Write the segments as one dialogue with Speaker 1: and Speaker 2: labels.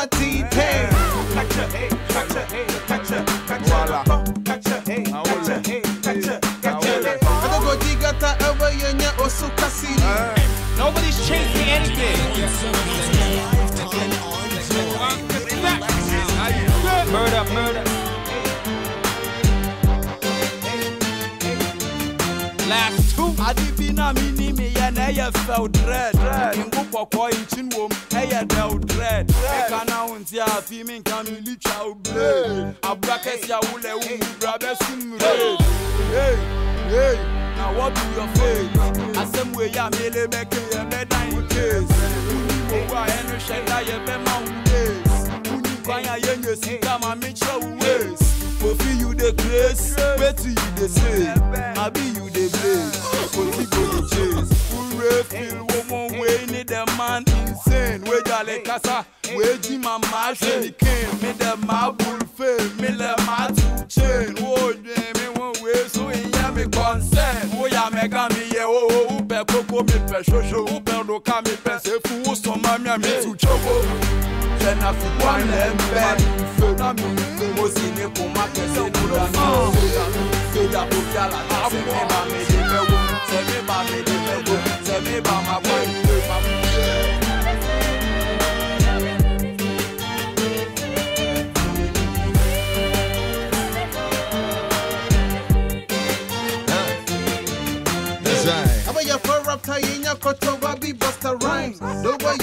Speaker 1: my T-Pain.
Speaker 2: Nobody's chasing anything. Murder. Last two.
Speaker 3: Adibina mini me and I felt dread. In Bukoko in Chinwom, I del dread. I can now and see a female coming leech out blade. A bracket Yaule, brother Simre. Hey, now what do you face? I some way I may make a medine case. Over any shed I have been mountain days. Fire young, see, come and make your ways. For you the grace, where to you the say, I be you the blaze, for you go the chase. Who refill woman way, need a man insane. Where Jale Casa, where Jim and Marshall came, made the marble fail, made the mat chain. Oh, me one way, so in Yami consent. Oh, ya mega me, oh, Coco me pressure, oh, Perdo Kami Pesse, who so mamma me to trouble. Then I feel one and bad. Mosine kuma kese nula na Feda bukala Seme ba me de mewo Seme ba me de mewo Seme ba ma boy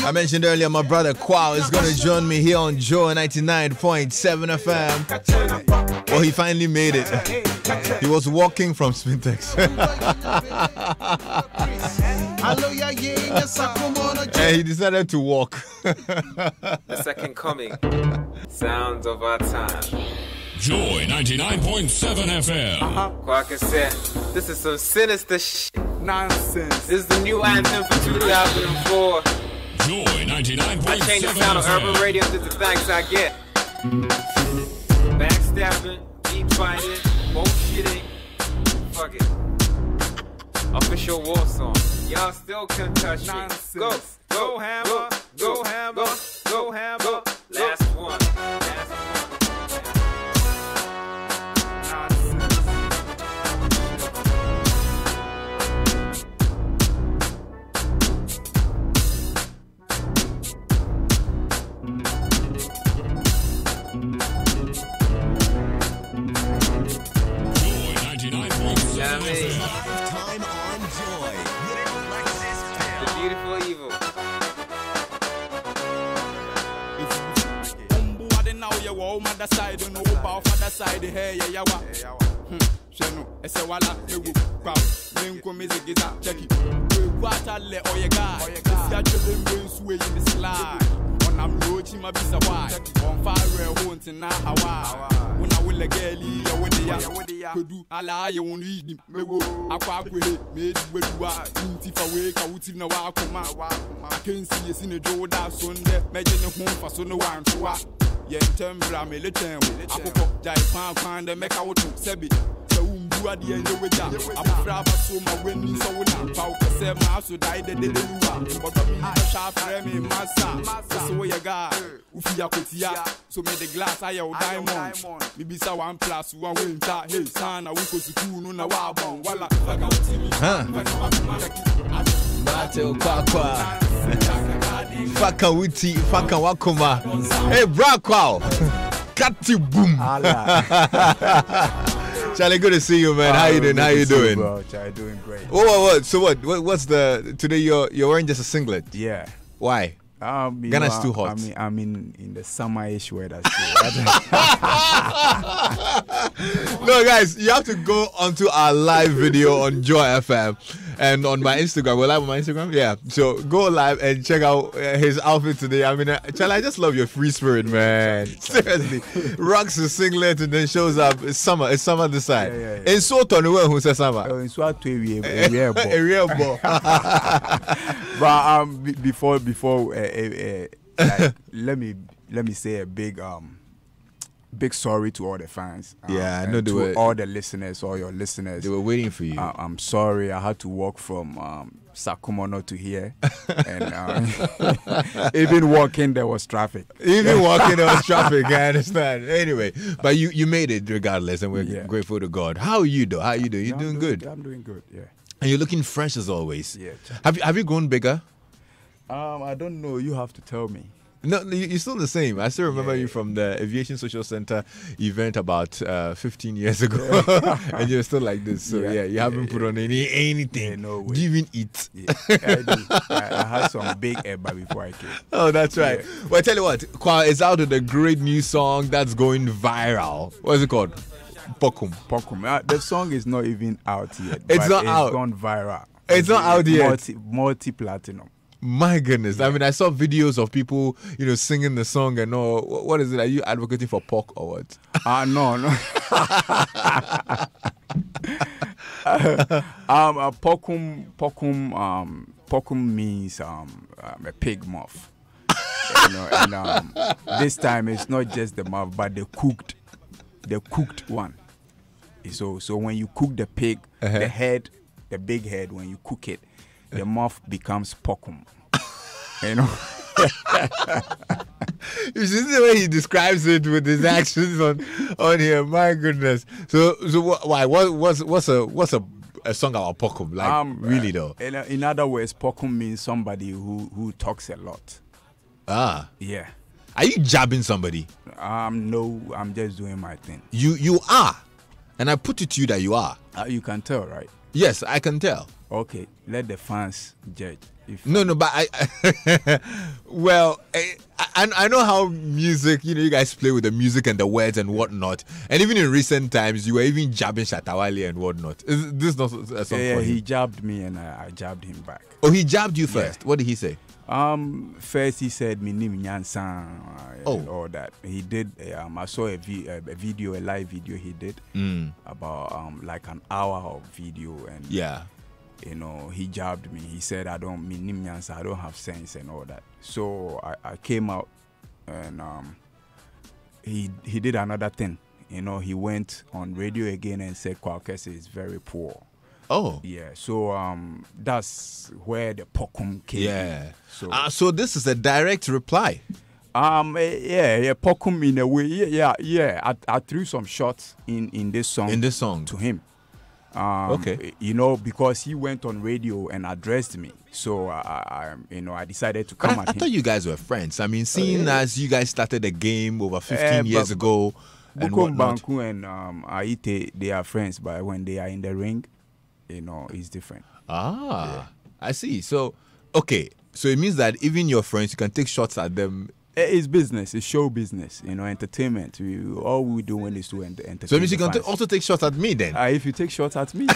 Speaker 4: I mentioned earlier my brother Kwao is going to join me here on Joy 99.7 FM. Well, he finally made it. He was walking from Spintex. And he decided to walk.
Speaker 2: The second coming. Sounds of our time.
Speaker 5: Joy 99.7 FM.
Speaker 2: Quacker said, this is some sinister
Speaker 3: nonsense.
Speaker 2: This is the new anthem for 2004.
Speaker 5: Joy 99.7
Speaker 2: I changed the sound of urban radio to the thanks I get. Backstabbing, deep fighting, bullshitting. Fuck it. Official war song. Y'all still can touch
Speaker 3: nonsense.
Speaker 2: It. Go hammer, go hammer, go hammer. Last one.
Speaker 6: Time on Joy with Alexis Pell.
Speaker 2: The beautiful evil.
Speaker 3: Now you were mother side, no father side, hey, yeah, Shenu, Esewala, Egu, Pau, Linko Mizigiza, Jackie, Quata le Oyega, Yachel sway in the slide. On I'm loaching my visa wide, on fire, won't in Hawa. When I will a girlie, with the could do Allah, you won't read him. Mego, Aqua, made with what, if awake, I would see no Wakuma. I can't see us in a Joe that Sunday, imagine a home for so no one to walk. Yen tembra me le tem akoko jai fan de make out sebi se umbu ade enye weta abufra ba so ma weni so wona pa o kese ma so dai de luwa but me sha frame me massa so ye guy ufi akotia so me the glass I your diamond me bisa 1+1 winter hey sana we ko school no na wa bon wala
Speaker 4: Mateo Kwakwa Faka Witi, Faka Wakuma. Hey, Brakwao. Kati boom. Charlie, good to see you, man. How you doing? How you doing?
Speaker 7: Bro, Charlie, doing great.
Speaker 4: What? So what's the today? You're wearing just a singlet.
Speaker 7: Yeah.
Speaker 4: Why? Ghana's too hot.
Speaker 7: I'm in the summer-ish weather.
Speaker 4: No, guys, you have to go onto our live video on Joy FM and on my Instagram. We're live on my Instagram. Yeah, so go live and check out his outfit today. I mean, Charlie, I just love your free spirit, man. Seriously, rocks a singlet and then shows up. It's summer. It's summer this side.
Speaker 7: Yeah.
Speaker 4: In so who says summer?
Speaker 7: In so a
Speaker 4: real ball.
Speaker 7: But before like, let me say a big big sorry to all the fans.
Speaker 4: Yeah, I
Speaker 7: and
Speaker 4: know they
Speaker 7: to
Speaker 4: were-
Speaker 7: all the listeners, all your listeners.
Speaker 4: They were waiting for you.
Speaker 7: I'm sorry, I had to walk from Sakumono to here, and even walking there was traffic.
Speaker 4: Even walking on traffic, I understand. Anyway, but you made it regardless, and we're
Speaker 7: Yeah.
Speaker 4: grateful to God. How are you though? How are you doing? You're doing good,
Speaker 7: I'm doing good. Yeah.
Speaker 4: and you're looking fresh as always.
Speaker 7: Yeah.
Speaker 4: Have you grown bigger?
Speaker 7: I don't know. You have to tell me.
Speaker 4: No, you're still the same. I still remember
Speaker 7: Yeah.
Speaker 4: you from the Aviation Social Center event about 15 years ago, and you're still like this. So yeah, you haven't put on anything.
Speaker 7: Yeah, no way.
Speaker 4: Do you even eat?
Speaker 7: Yeah, I do. I had some big eba before I came.
Speaker 4: Oh, that's right.
Speaker 7: Yeah.
Speaker 4: Well, I tell you what, Kwa is out with a great new song that's going viral. What is it called? Pokum.
Speaker 7: Pokum. The song is not even out yet.
Speaker 4: It's
Speaker 7: but
Speaker 4: not out.
Speaker 7: It's gone viral.
Speaker 4: It's not out yet.
Speaker 7: Multi-platinum.
Speaker 4: My goodness. I mean, I saw videos of people, singing the song and all. What is it? Are you advocating for pork or what?
Speaker 7: No. Pokum means a pig mouth. And this time it's not just the mouth, but the cooked one. So when you cook the pig, the head, the big head, when you cook it, the mouth becomes pokum.
Speaker 4: You see the way he describes it with his actions on here. My goodness. So why? What's a song about Pokum? Like really though?
Speaker 7: In other words, pokum means somebody who talks a lot.
Speaker 4: Ah,
Speaker 7: Yeah.
Speaker 4: are you jabbing somebody?
Speaker 7: No, I'm just doing my thing.
Speaker 4: You are, and I put it to you that you are.
Speaker 7: You can tell, right?
Speaker 4: Yes, I can tell.
Speaker 7: Okay, let the fans judge. If
Speaker 4: No, but well, I know how music, you guys play with the music and the words and whatnot. And even in recent times, you were even jabbing Shatawale and whatnot. Is this not a song
Speaker 7: yeah,
Speaker 4: for
Speaker 7: he
Speaker 4: him?
Speaker 7: jabbed me and I jabbed him back.
Speaker 4: Oh, he jabbed you first. What did he say?
Speaker 7: First he said me name Nyansan
Speaker 4: Oh.
Speaker 7: and all that. He did. I saw a video, a live video he did about like an hour of video, and
Speaker 4: Yeah.
Speaker 7: he jabbed me. He said I don't have sense and all that. So I came out and he did another thing. He went on radio again and said Kwakese is very poor.
Speaker 4: Oh.
Speaker 7: Yeah. So that's where the pokum came.
Speaker 4: Yeah.
Speaker 7: So
Speaker 4: So this is a direct reply.
Speaker 7: yeah, pokum in a way. Yeah. I threw some shots in this song.
Speaker 4: In this song.
Speaker 7: to him.
Speaker 4: Okay.
Speaker 7: Because he went on radio and addressed me, so I decided to come
Speaker 4: But
Speaker 7: at
Speaker 4: I
Speaker 7: him.
Speaker 4: thought you guys were friends. I mean, seeing as you guys started the game over 15 years
Speaker 7: but-
Speaker 4: ago and
Speaker 7: Bukom
Speaker 4: whatnot.
Speaker 7: Banku and Aite, they are friends, but when they are in the ring, it's different.
Speaker 4: Ah, I see. So, okay. So it means that even your friends, you can take shots at them.
Speaker 7: It's business. It's show business. Entertainment. All we do is to entertain.
Speaker 4: So it means you
Speaker 7: the
Speaker 4: can
Speaker 7: fans.
Speaker 4: also take shots at me then.
Speaker 7: If you take shots at me,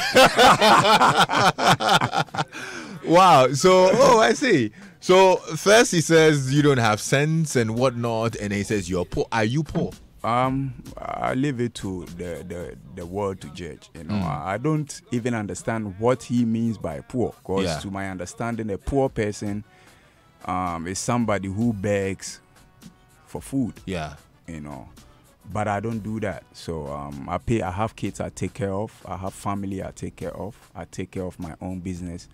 Speaker 4: Wow. So, I see. So first he says you don't have sense and whatnot, and then he says you're poor. Are you poor?
Speaker 7: I leave it to the world to judge. I don't even understand what he means by poor. Because
Speaker 4: Yeah.
Speaker 7: to my understanding, a poor person is somebody who begs for food.
Speaker 4: Yeah.
Speaker 7: But I don't do that. So I have kids I take care of. I have family I take care of. I take care of my own business.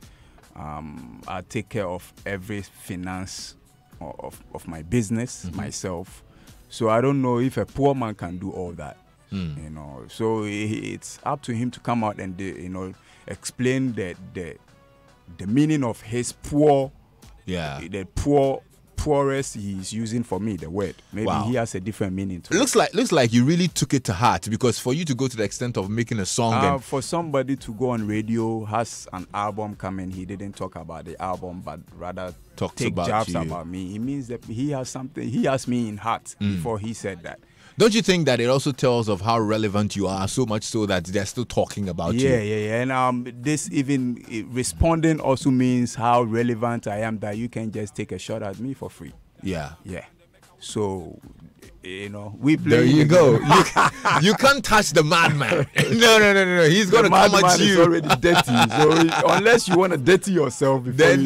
Speaker 7: I take care of every finance of my business myself. So I don't know if a poor man can do all that. So it's up to him to come out and explain the meaning of his poor.
Speaker 4: Yeah.
Speaker 7: The poorest he's using for me, the word. Maybe
Speaker 4: Wow.
Speaker 7: he has a different meaning to
Speaker 4: Looks like you really took it to heart, because for you to go to the extent of making a song and
Speaker 7: for somebody to go on radio, has an album coming, he didn't talk about the album, but rather
Speaker 4: Talks
Speaker 7: take
Speaker 4: about
Speaker 7: jabs
Speaker 4: you.
Speaker 7: about me. It means that he has something. He has me in heart before he said that.
Speaker 4: don't you think that it also tells of how relevant you are, so much so that they're still talking about you?
Speaker 7: Yeah. And this even responding also means how relevant I am, that you can just take a shot at me for free.
Speaker 4: Yeah.
Speaker 7: Yeah. So, you know, we play.
Speaker 4: There you go. You can't touch the madman. No. He's gonna come at you.
Speaker 7: Is already dirty. So unless you want to dirty yourself,
Speaker 4: Then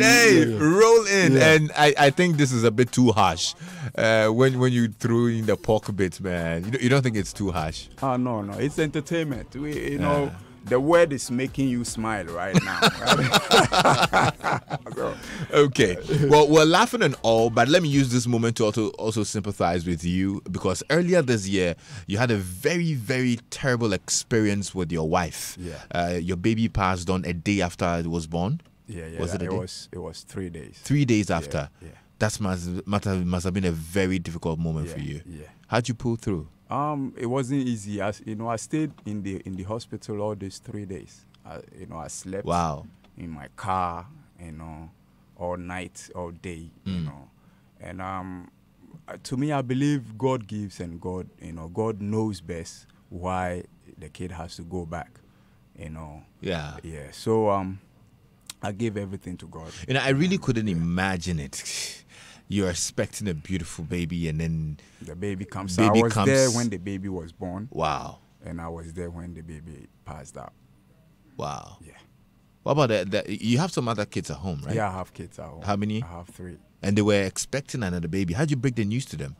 Speaker 4: roll in.
Speaker 7: Yeah.
Speaker 4: And I think this is a bit too harsh. When you threw in the pork bit, man, you don't think it's too harsh?
Speaker 7: Oh no, it's entertainment. You know, the word is making you smile right now. Right? So,
Speaker 4: Okay. Well, we're laughing and all, but let me use this moment to also sympathize with you, because earlier this year you had a very, very terrible experience with your wife.
Speaker 7: Yeah.
Speaker 4: Your baby passed on a day after it was born.
Speaker 7: Yeah.
Speaker 4: Was it a
Speaker 7: it
Speaker 4: day?
Speaker 7: was 3 days.
Speaker 4: 3 days after.
Speaker 7: Yeah.
Speaker 4: That must have been a very difficult moment for you.
Speaker 7: Yeah.
Speaker 4: How'd you pull through?
Speaker 7: It wasn't easy. As you know, I stayed in the hospital all these 3 days. I slept.
Speaker 4: Wow.
Speaker 7: In my car, all night, all day, and to me, I believe God gives, and God knows best why the kid has to go back,
Speaker 4: Yeah.
Speaker 7: Yeah. So I gave everything to God.
Speaker 4: I really couldn't imagine it. You're expecting a beautiful baby, and then
Speaker 7: The baby comes.
Speaker 4: Baby
Speaker 7: I was
Speaker 4: comes.
Speaker 7: there when the baby was born,
Speaker 4: wow.
Speaker 7: and I was there when the baby passed out.
Speaker 4: Wow.
Speaker 7: Yeah.
Speaker 4: What about that? You have some other kids at home, right?
Speaker 7: Yeah, I have kids at home.
Speaker 4: How many?
Speaker 7: I have 3.
Speaker 4: And they were expecting another baby. How'd you break the news to them?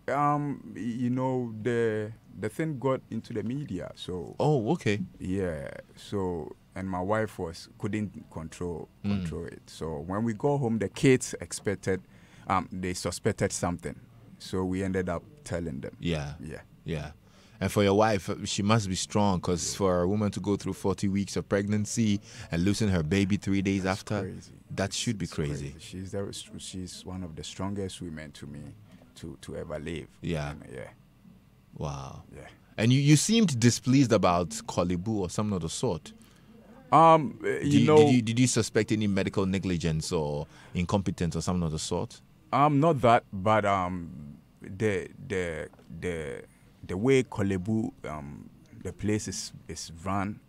Speaker 7: The thing got into the media, so
Speaker 4: Oh, okay.
Speaker 7: yeah. So, and my wife couldn't control it. So when we go home, the kids they suspected something. So we ended up telling them.
Speaker 4: Yeah.
Speaker 7: Yeah.
Speaker 4: Yeah. And for your wife, she must be strong, because for a woman to go through 40 weeks of pregnancy and losing her baby 3 days after,
Speaker 7: Crazy.
Speaker 4: that should be
Speaker 7: It's
Speaker 4: crazy.
Speaker 7: She's one of the strongest women to me to ever live.
Speaker 4: Yeah.
Speaker 7: And, yeah.
Speaker 4: Wow.
Speaker 7: Yeah.
Speaker 4: And you seemed displeased about Kolebu or something of the sort. Did you suspect any medical negligence or incompetence or something of the sort?
Speaker 7: Not that, but the way Kolebu, the place is run,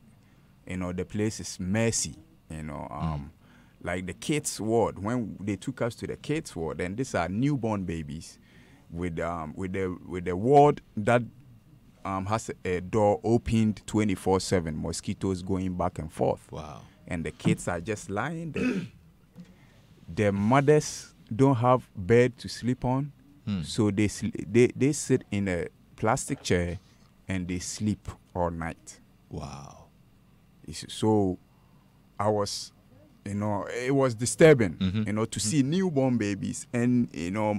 Speaker 7: the place is messy, like the kids ward. When they took us to the kids ward, and these are newborn babies, with the ward that has a door opened 24/7, mosquitoes going back and forth.
Speaker 4: Wow.
Speaker 7: And the kids are just lying there. Their mothers don't have bed to sleep on, so they sit in a plastic chair and they sleep all night.
Speaker 4: Wow.
Speaker 7: So I was, it was disturbing, to see newborn babies and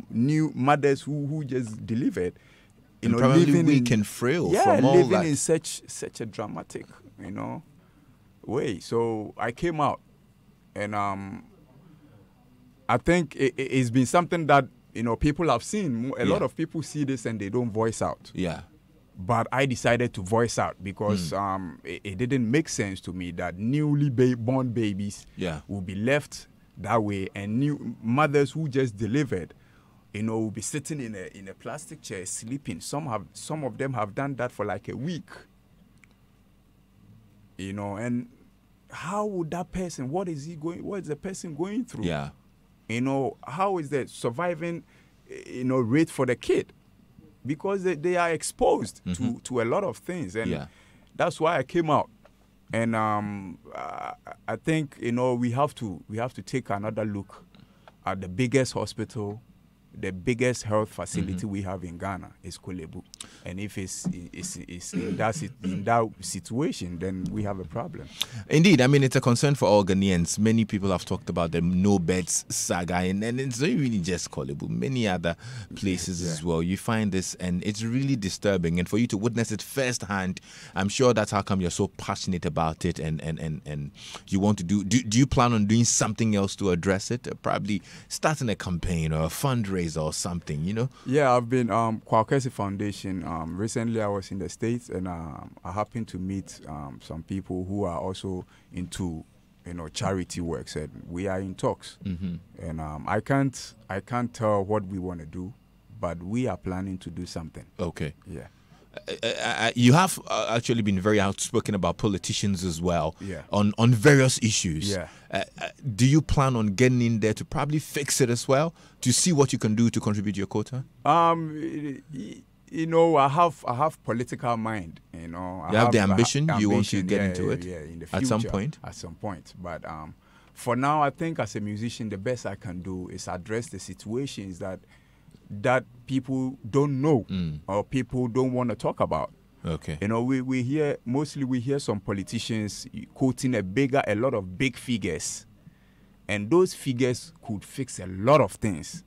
Speaker 7: new mothers who just delivered,
Speaker 4: And probably
Speaker 7: living
Speaker 4: weak and frail
Speaker 7: yeah,
Speaker 4: from all
Speaker 7: living
Speaker 4: that.
Speaker 7: in such a dramatic, way. So I came out, and I think it's been something that people have seen. A lot of people see this and they don't voice out.
Speaker 4: Yeah.
Speaker 7: But I decided to voice out because it didn't make sense to me that newly born babies will be left that way, and new mothers who just delivered, will be sitting in a plastic chair sleeping. Some of them have done that for like a week. And how would that person? What is the person going through?
Speaker 4: Yeah.
Speaker 7: How is the surviving, rate for the kid? Because they are exposed to a lot of things, and that's why I came out. And I think we have to take another look at the biggest hospital, the biggest health facility we have in Ghana is Kolebu. And if it's in that situation, then we have a problem.
Speaker 4: Indeed, I mean, it's a concern for all Ghanaians. Many people have talked about the no beds saga, and it's not really just Kolebu, many other places as well. You find this, and it's really disturbing. And for you to witness it firsthand, I'm sure that's how come you're so passionate about it, and you want to do you plan on doing something else to address it? Probably starting a campaign or a fundraiser or something,
Speaker 7: Yeah, I've been Kwakesi Foundation. Recently, I was in the States, and I happened to meet some people who are also into charity works, and we are in talks. And I can't tell what we want to do, but we are planning to do something.
Speaker 4: Okay.
Speaker 7: Yeah.
Speaker 4: You have actually been very outspoken about politicians as well.
Speaker 7: Yeah.
Speaker 4: On various issues.
Speaker 7: Yeah.
Speaker 4: Do you plan on getting in there to probably fix it as well, to see what you can do to contribute your quota?
Speaker 7: You know, I have political mind. You know,
Speaker 4: You have the ambition. You want to get into it
Speaker 7: in the future,
Speaker 4: at some point.
Speaker 7: At some point, but for now, I think as a musician, the best I can do is address the situations that people don't know or people don't want to talk about.
Speaker 4: Okay.
Speaker 7: You know, we hear some politicians quoting a lot of big figures, and those figures could fix a lot of things.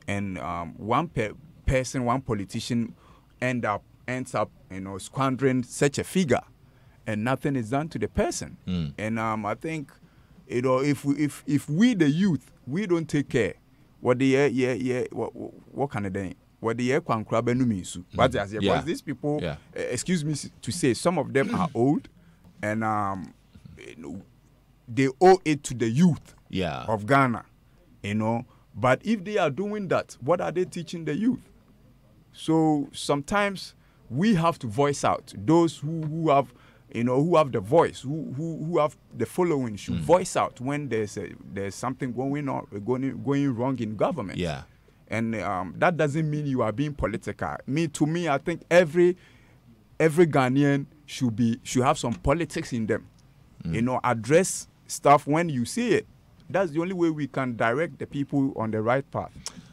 Speaker 7: And one politician ends up, you know, squandering such a figure, and nothing is done to the person. And I think, you know, if we the youth, we don't take care, what kind of thing? What the but because these people, excuse me to say, some of them are old, and you know, they owe it to the youth of Ghana, you know. But if they are doing that, what are they teaching the youth? So sometimes we have to voice out. Those who have, you know, who have the voice, who have the following should voice out when there's something going wrong in government.
Speaker 4: Yeah.
Speaker 7: And that doesn't mean you are being political. To me, I think every Ghanaian should have some politics in them. You know, address stuff when you see it. That's the only way we can direct the people on the right path.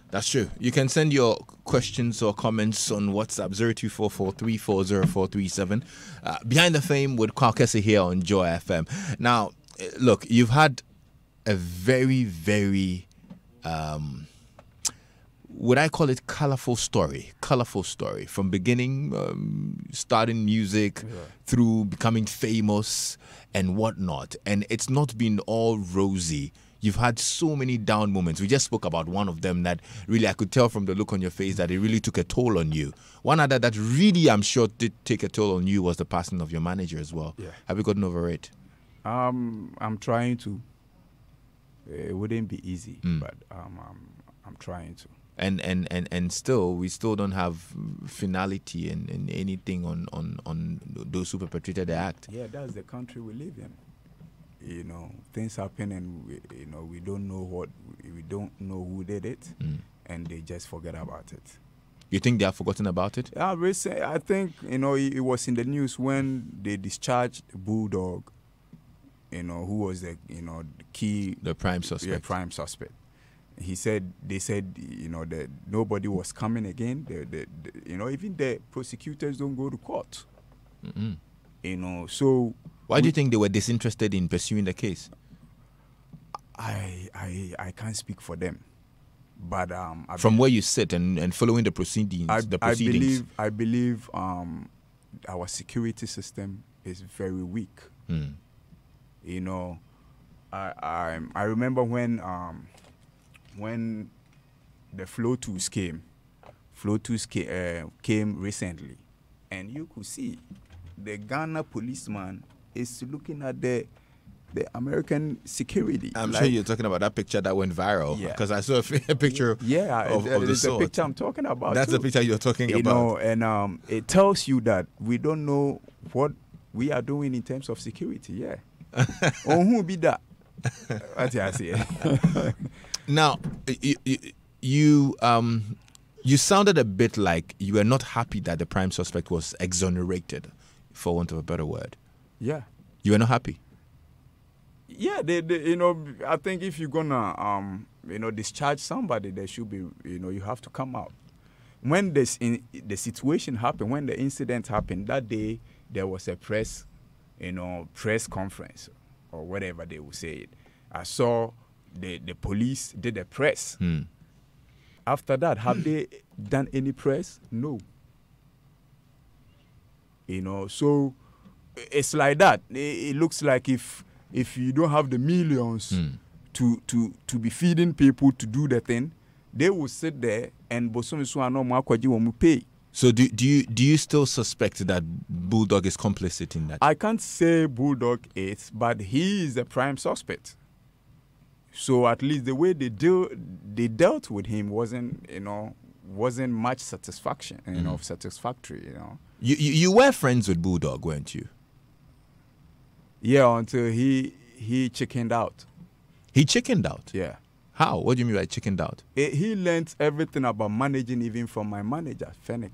Speaker 4: That's true. You can send your questions or comments on WhatsApp 0244340437. Behind the Fame with Kwakese here on Joy FM. Now, look, you've had a very, very, would I call it colorful story from beginning, starting music through becoming famous and whatnot. And it's not been all rosy. You've had so many down moments. We just spoke about one of them that really I could tell from the look on your face that it really took a toll on you. One other that really I'm sure did take a toll on you was the passing of your manager as well. Yeah. Have you gotten over it?
Speaker 7: I'm trying to. It wouldn't be easy, but I'm trying to.
Speaker 4: And still, we still don't have finality and anything on those who perpetrated the act.
Speaker 7: Yeah, that's the country we live in. You know, things happen, and we don't know who did it, and they just forget about it.
Speaker 4: You think they have forgotten about it?
Speaker 7: I think, you know, it was in the news when they discharged Bulldog. You know, who was the prime suspect. Yeah, prime suspect. They said, you know, that nobody was coming again. You know, even the prosecutors don't go to court. You know, so
Speaker 4: why do you think they were disinterested in pursuing the case?
Speaker 7: I can't speak for them, but
Speaker 4: from where you sit and following the proceedings,
Speaker 7: I believe our security system is very weak. You know, I remember when the Flow 2s came. Flow 2s came recently, and you could see the Ghana policeman is looking at the American security.
Speaker 4: I'm sure you're talking about that picture that went viral, because I saw a picture of the sort.
Speaker 7: The picture I'm talking about.
Speaker 4: That's the picture you're talking about.
Speaker 7: You know, and it tells you that we don't know what we are doing in terms of security. Yeah. Who be that? What I say.
Speaker 4: Now, you sounded a bit like you were not happy that the prime suspect was exonerated, for want of a better word.
Speaker 7: Yeah.
Speaker 4: You were not happy?
Speaker 7: Yeah, you know, I think if you're gonna, you know, discharge somebody, there should be, you know, you have to come out. When the situation happened, when the incident happened, that day there was a press conference or whatever they will say it. I saw the police did a press. After that, have they done any press? No. You know, so it's like that. It looks like if you don't have the millions to be feeding people to do the thing, they will sit there and pay.
Speaker 4: So do you still suspect that Bulldog is complicit in that?
Speaker 7: I can't say Bulldog is, but he is the prime suspect. So at least the way they dealt with him wasn't, you know, wasn't much satisfaction, satisfactory,
Speaker 4: You were friends with Bulldog, weren't you?
Speaker 7: Yeah, until he chickened out.
Speaker 4: He chickened out.
Speaker 7: Yeah.
Speaker 4: How? What do you mean by chickened out?
Speaker 7: He learned everything about managing, even from my manager, Fennec.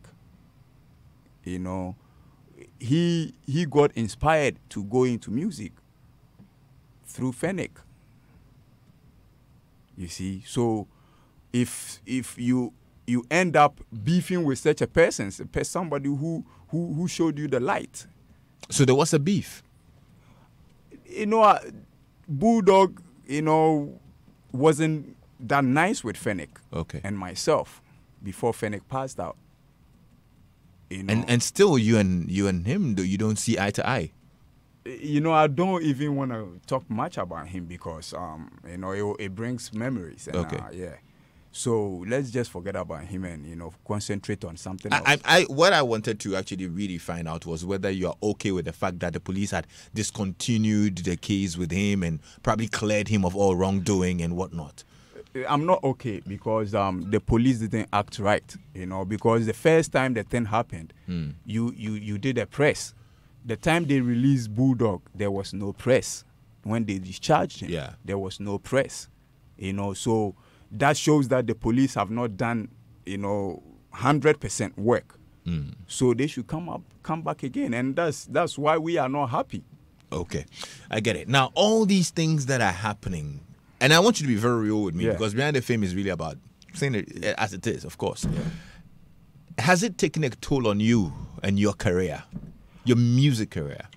Speaker 7: He got inspired to go into music through Fennec. You see, so if you end up beefing with such a person, somebody who showed you the light.
Speaker 4: So there was a beef.
Speaker 7: Bulldog, wasn't that nice with Fennec.
Speaker 4: Okay.
Speaker 7: And myself before Fennec passed out.
Speaker 4: And still you and him, you don't see eye to eye.
Speaker 7: I don't even want to talk much about him because it brings memories. And,
Speaker 4: Okay.
Speaker 7: Yeah. So let's just forget about him and concentrate on something else.
Speaker 4: What I wanted to actually really find out was whether you are okay with the fact that the police had discontinued the case with him and probably cleared him of all wrongdoing and whatnot.
Speaker 7: I'm not okay because the police didn't act right, because the first time the thing happened, you did a press. The time they released Bulldog, there was no press. When they discharged him, there was no press. So that shows that the police have not done, 100% work. So they should come back again, and that's why we are not happy.
Speaker 4: Okay, I get it. Now, all these things that are happening, and I want you to be very real with me because Behind the Fame is really about saying it as it is, of course. Yeah. Has it taken a toll on you and your career, your music career?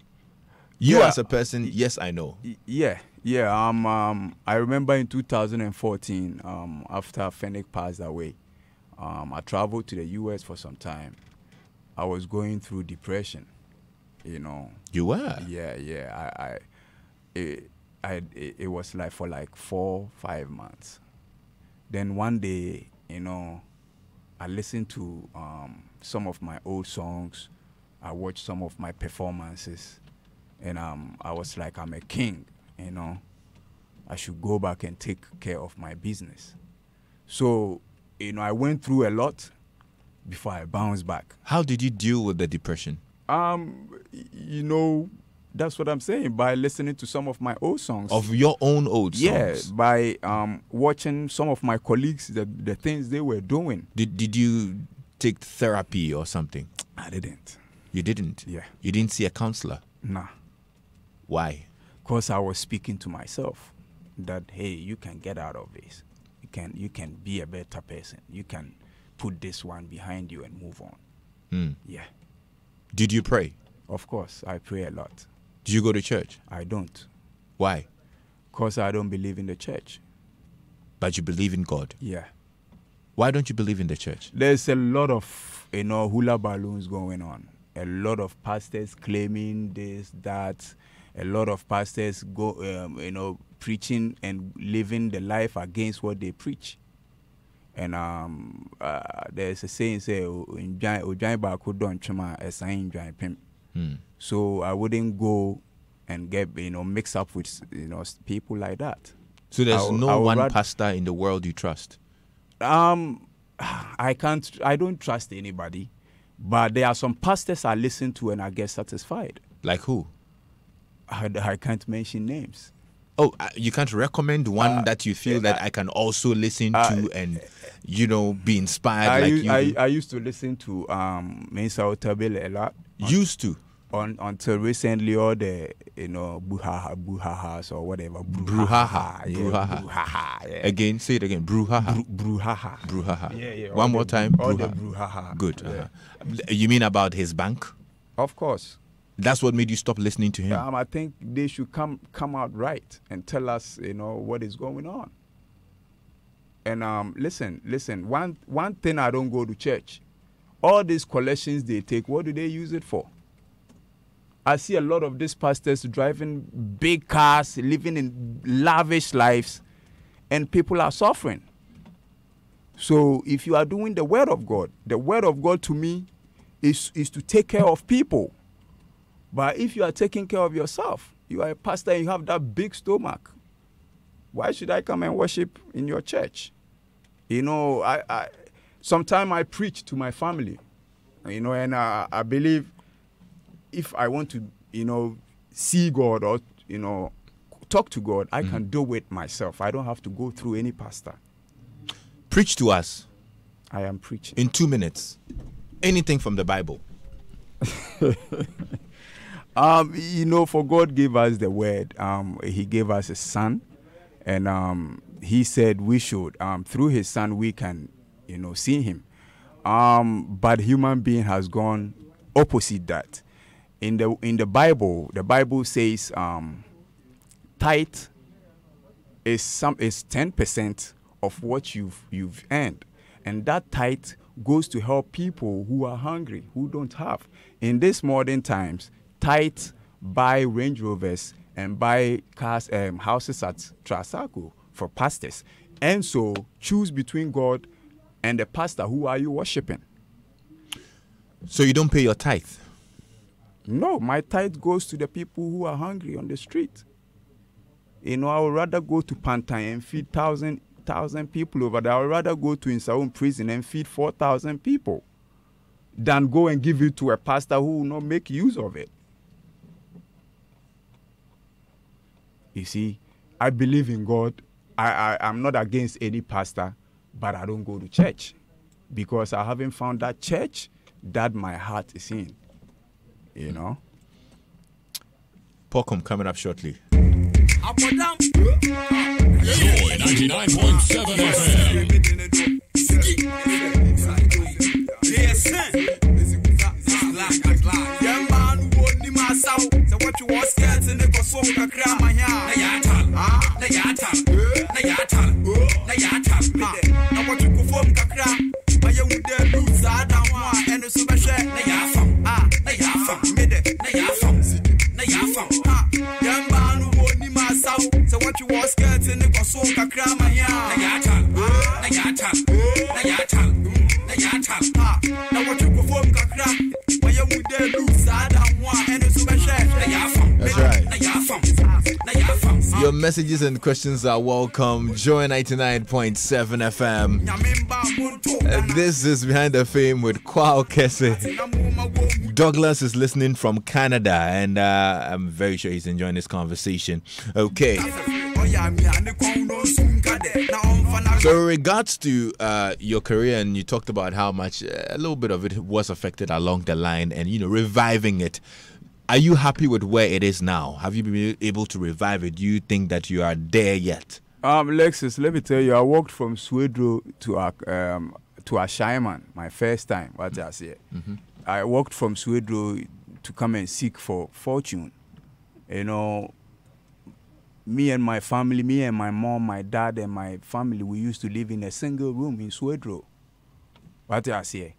Speaker 4: You as a person, yes, I know.
Speaker 7: Yeah. I remember in 2014, after Fennec passed away, I traveled to the U.S. for some time. I was going through depression,
Speaker 4: You were?
Speaker 7: Yeah. It was like for 4-5 months. Then one day, I listened to some of my old songs. I watched some of my performances, and I was like, I'm a king, I should go back and take care of my business. So, I went through a lot before I bounced back.
Speaker 4: How did you deal with the depression?
Speaker 7: That's what I'm saying, by listening to some of my old songs.
Speaker 4: Of your own old songs?
Speaker 7: Yeah, by watching some of my colleagues, the things they were doing.
Speaker 4: Did you take therapy or something?
Speaker 7: I didn't.
Speaker 4: You didn't?
Speaker 7: Yeah.
Speaker 4: You didn't see a counselor?
Speaker 7: Nah.
Speaker 4: Why?
Speaker 7: Because I was speaking to myself that, hey, you can get out of this. You can be a better person. You can put this one behind you and move on. Yeah.
Speaker 4: Did you pray?
Speaker 7: Of course, I pray a lot.
Speaker 4: Do you go to church?
Speaker 7: I don't.
Speaker 4: Why?
Speaker 7: Because I don't believe in the church.
Speaker 4: But you believe in God?
Speaker 7: Yeah.
Speaker 4: Why don't you believe in the church?
Speaker 7: There's a lot of, hula balloons going on. A lot of pastors claiming this, that. A lot of pastors go, preaching and living the life against what they preach. And there's a saying, so I wouldn't go and get, mix up with, people like that.
Speaker 4: So there's no one pastor in the world you trust?
Speaker 7: I don't trust anybody, but there are some pastors I listen to and I get satisfied.
Speaker 4: Like who?
Speaker 7: I can't mention names.
Speaker 4: Oh, you can't recommend one that you feel that I can also listen to and, be inspired
Speaker 7: I used to listen to Mensa Otabil a lot.
Speaker 4: Used to?
Speaker 7: Until recently, all the, Bruhahas or whatever.
Speaker 4: Bruhaha.
Speaker 7: Yeah.
Speaker 4: Again, say it again. Bruhaha.
Speaker 7: Bruhaha. Yeah.
Speaker 4: One more time.
Speaker 7: All the Bruhaha.
Speaker 4: Good.
Speaker 7: Yeah.
Speaker 4: You mean about his bank?
Speaker 7: Of course.
Speaker 4: That's what made you stop listening to him?
Speaker 7: I think they should come out right and tell us, what is going on. And listen. One thing, I don't go to church. All these collections they take, what do they use it for? I see a lot of these pastors driving big cars, living in lavish lives, and people are suffering. So if you are doing the word of God to me is to take care of people. But if you are taking care of yourself, you are a pastor and you have that big stomach, why should I come and worship in your church? sometimes I preach to my family, you know, and I believe if I want to, you know, see God or, you know, talk to God, I can do it myself. I don't have to go through any pastor.
Speaker 4: Preach to us.
Speaker 7: I am preaching.
Speaker 4: In 2 minutes. Anything from the Bible.
Speaker 7: You know, for God gave us the word. He gave us a son, and he said we should, through his son, we can, you know, see him. But human being has gone opposite that. In the Bible says tithe is 10% of what you've earned, and that tithe goes to help people who are hungry, who don't have. In these modern times, tithe buy Range Rovers and buy cars, houses at Trasaco for pastors. And so choose between God and the pastor. Who are you worshiping?
Speaker 4: So you don't pay your tithe?
Speaker 7: No, my tithe goes to the people who are hungry on the street. You know, I would rather go to Pantai and feed 1,000 people over there. I would rather go to Insaun prison and feed 4,000 people than go and give it to a pastor who will not make use of it. You see, I believe in God. I'm not against any pastor, but I don't go to church because I haven't found that church that my heart is in. You know?
Speaker 4: Pocum coming up shortly.
Speaker 5: Joy 99.7 FM.
Speaker 3: So what you was scared in the Kosoka Krama here? Now what you perform Kakra? Why you would there lose? I don't want any super share.
Speaker 4: That's right. Your messages and questions are welcome. Joy 99.7 FM. This is Behind the Fame with Kwao Kese. Douglas is listening from Canada, and I'm very sure he's enjoying this conversation. Okay. So in regards to your career, and you talked about how much a little bit of it was affected along the line, and you know, reviving it. Are you happy with where it is now? Have you been able to revive it? Do you think that you are there yet?
Speaker 7: Lexus, let me tell you, I walked from Swedro to Ashaiman my first time. What I say, I walked from Swedro to come and seek for fortune. You know, me and my family, me and my mom, my dad, and my family, we used to live in a single room in Swedro. What I say.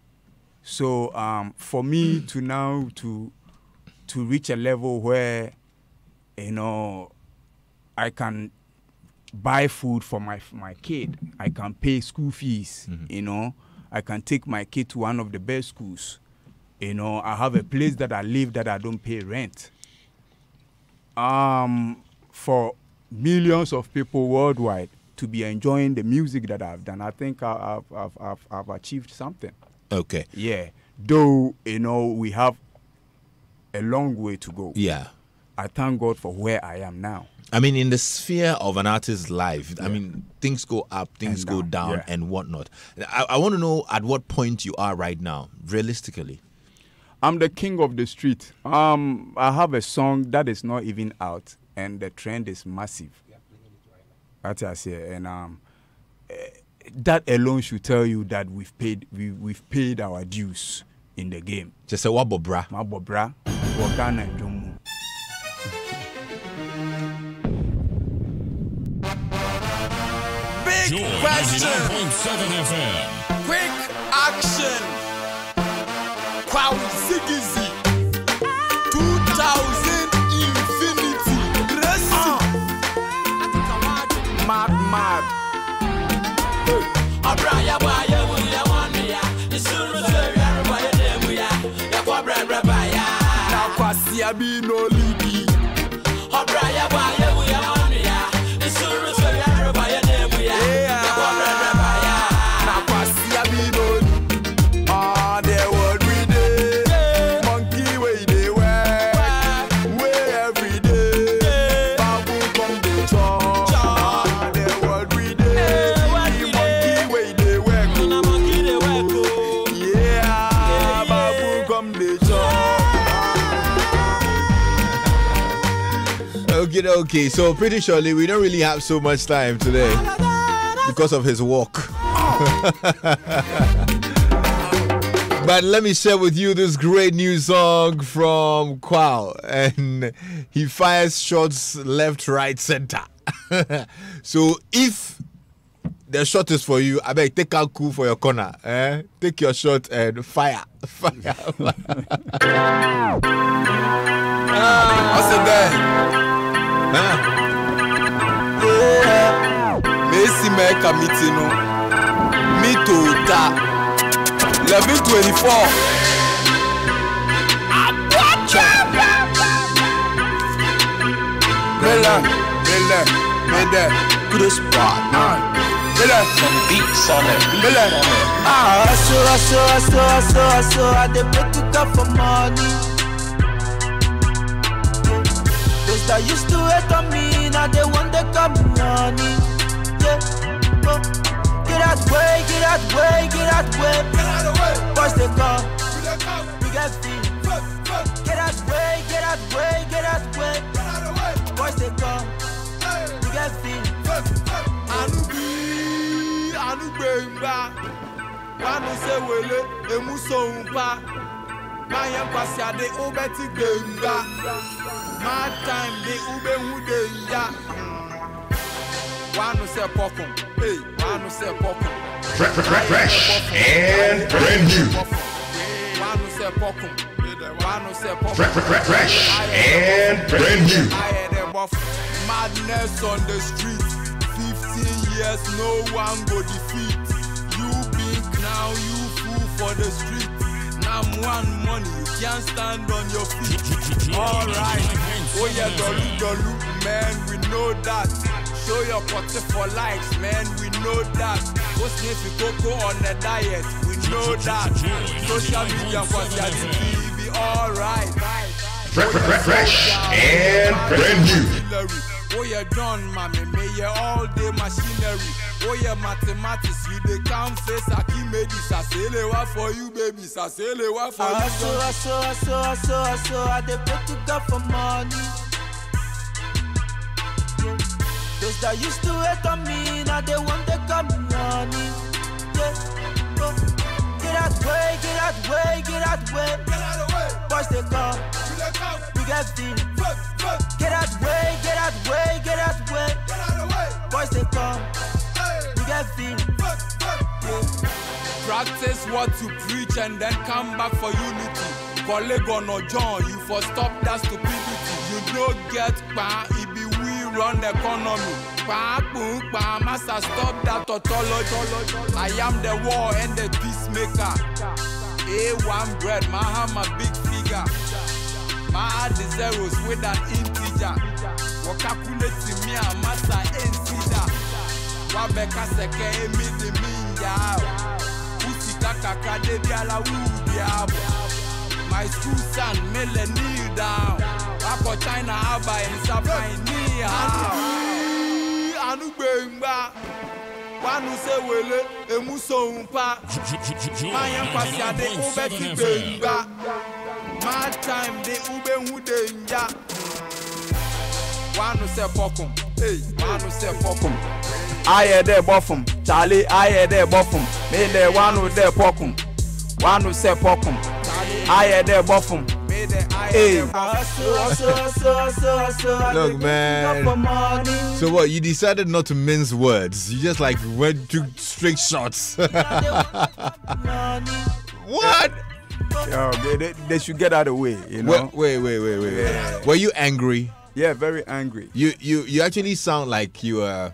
Speaker 7: So for me to now to reach a level where, you know, I can buy food for my kid. I can pay school fees, you know. I can take my kid to one of the best schools. You know, I have a place that I live that I don't pay rent. For millions of people worldwide to be enjoying the music that I've done, I think I've achieved something.
Speaker 4: Okay.
Speaker 7: Yeah. Though, you know, we have a long way to go.
Speaker 4: Yeah.
Speaker 7: I thank God for where I am now.
Speaker 4: I mean, in the sphere of an artist's life, I mean, things go up, things go down, and whatnot. I want to know at what point you are right now, realistically.
Speaker 7: I'm the king of the street. I have a song that is not even out, and the trend is massive. That's what I say, and that alone should tell you that we've paid our dues in the game.
Speaker 4: Just a wabo bra.
Speaker 7: Wabo bra. Wakana and Jomu.
Speaker 3: Big
Speaker 5: Joy
Speaker 3: question.
Speaker 5: 99.7 FM.
Speaker 3: Quick action. Kwao Ziggy 2000 Infinity. Mad. Abraya baya wuya wanya. Isuru zeriya baya demuya. Yakwa brandra baya. Na kwasi abi no lidi. Abraya baya wuya wanya. Isuru zeriya baya demuya. Yakwa brandra baya. Na kwasi abi no lidi.
Speaker 4: Okie dokie. So pretty surely we don't really have so much time today because of his walk. But let me share with you this great new song from Kwao, and he fires shots left, right, center. So if the shot is for you, I beg take out cool for your corner. Take your shot and fire.
Speaker 3: What's it there? Messi make a meeting. Me to ta. 11:24. Mele, to the spot, man.
Speaker 1: Some beats on it.
Speaker 8: I dey pray to God for money. Those that used to hate on me, now they want to come money. Yeah, oh. Get out way, get out way, get out way. Boys they come, we get feet. Get out way, get out way, get out way. Boys they come, we get feet.
Speaker 3: Anu gbemba, wanu se wele, emu so umpa. Mayan kwasi ade ubeti gbemba. My time de ube hude ya. Wanu se pokum, hey, wanu se pokum.
Speaker 5: Fresh and brand new.
Speaker 3: Wanu se pokum, wanu se pokum.
Speaker 5: Fresh and brand new.
Speaker 3: Madness on the street. 15 years, no one go defeat. You big now, you fool for the street. Now one money, you can't stand on your feet. Alright, oh yeah, dolu, man, we know that. Show your potty for likes, man, we know that. Go sniff cocoa on the diet, we know that. Social media, cause you're the TV, alright.
Speaker 5: Fresh and brand new.
Speaker 3: Oh yeah, done, mommy, may you all day machinery. Oh yeah, mathematics, you they can't face Archimedes. I say le wa for you, baby. I say le wa for you.
Speaker 8: I dey pray to God for money. Yeah. Those that used to hate on me, now they want to come money. Yeah. Oh. Get out way, get out way, get out way. Boys they come, we get feet. Get out way, get out way, get out way. Boys they come, we get feet.
Speaker 3: Practice what you preach and then come back for unity. Colleague or John, you for stop that stupidity. You don't get pa, it be we run the economy. Pa, boom, pa, master stop that tautology. I am the war and the peacemaker. A1 bread, my hammer big figure. My add the zeros with an integer. What calculate me a master insider. Wabeka seke emi de minja. Usika kaka de biala wudia. My school son mele kneel down. Wako China aba in Sapai ni how. Anu gbemba. Wanu se wele emu so umpa. Mayan kwasi ade ubeti gbemba. My time de ube hude nja. Wanu se pokum, hey, wanu se pokum.
Speaker 7: Aye de bofum, Charlie, aye de bofum. Mele wanu de pokum. Wanu se pokum. Aye de bofum. Hey.
Speaker 4: Look, man. So what? You decided not to mince words. You just like went to straight shots. What?
Speaker 7: Yo, they should get out of the way, you know.
Speaker 4: Wait.
Speaker 7: Yeah.
Speaker 4: Were you angry?
Speaker 7: Yeah, very angry.
Speaker 4: You actually sound like you were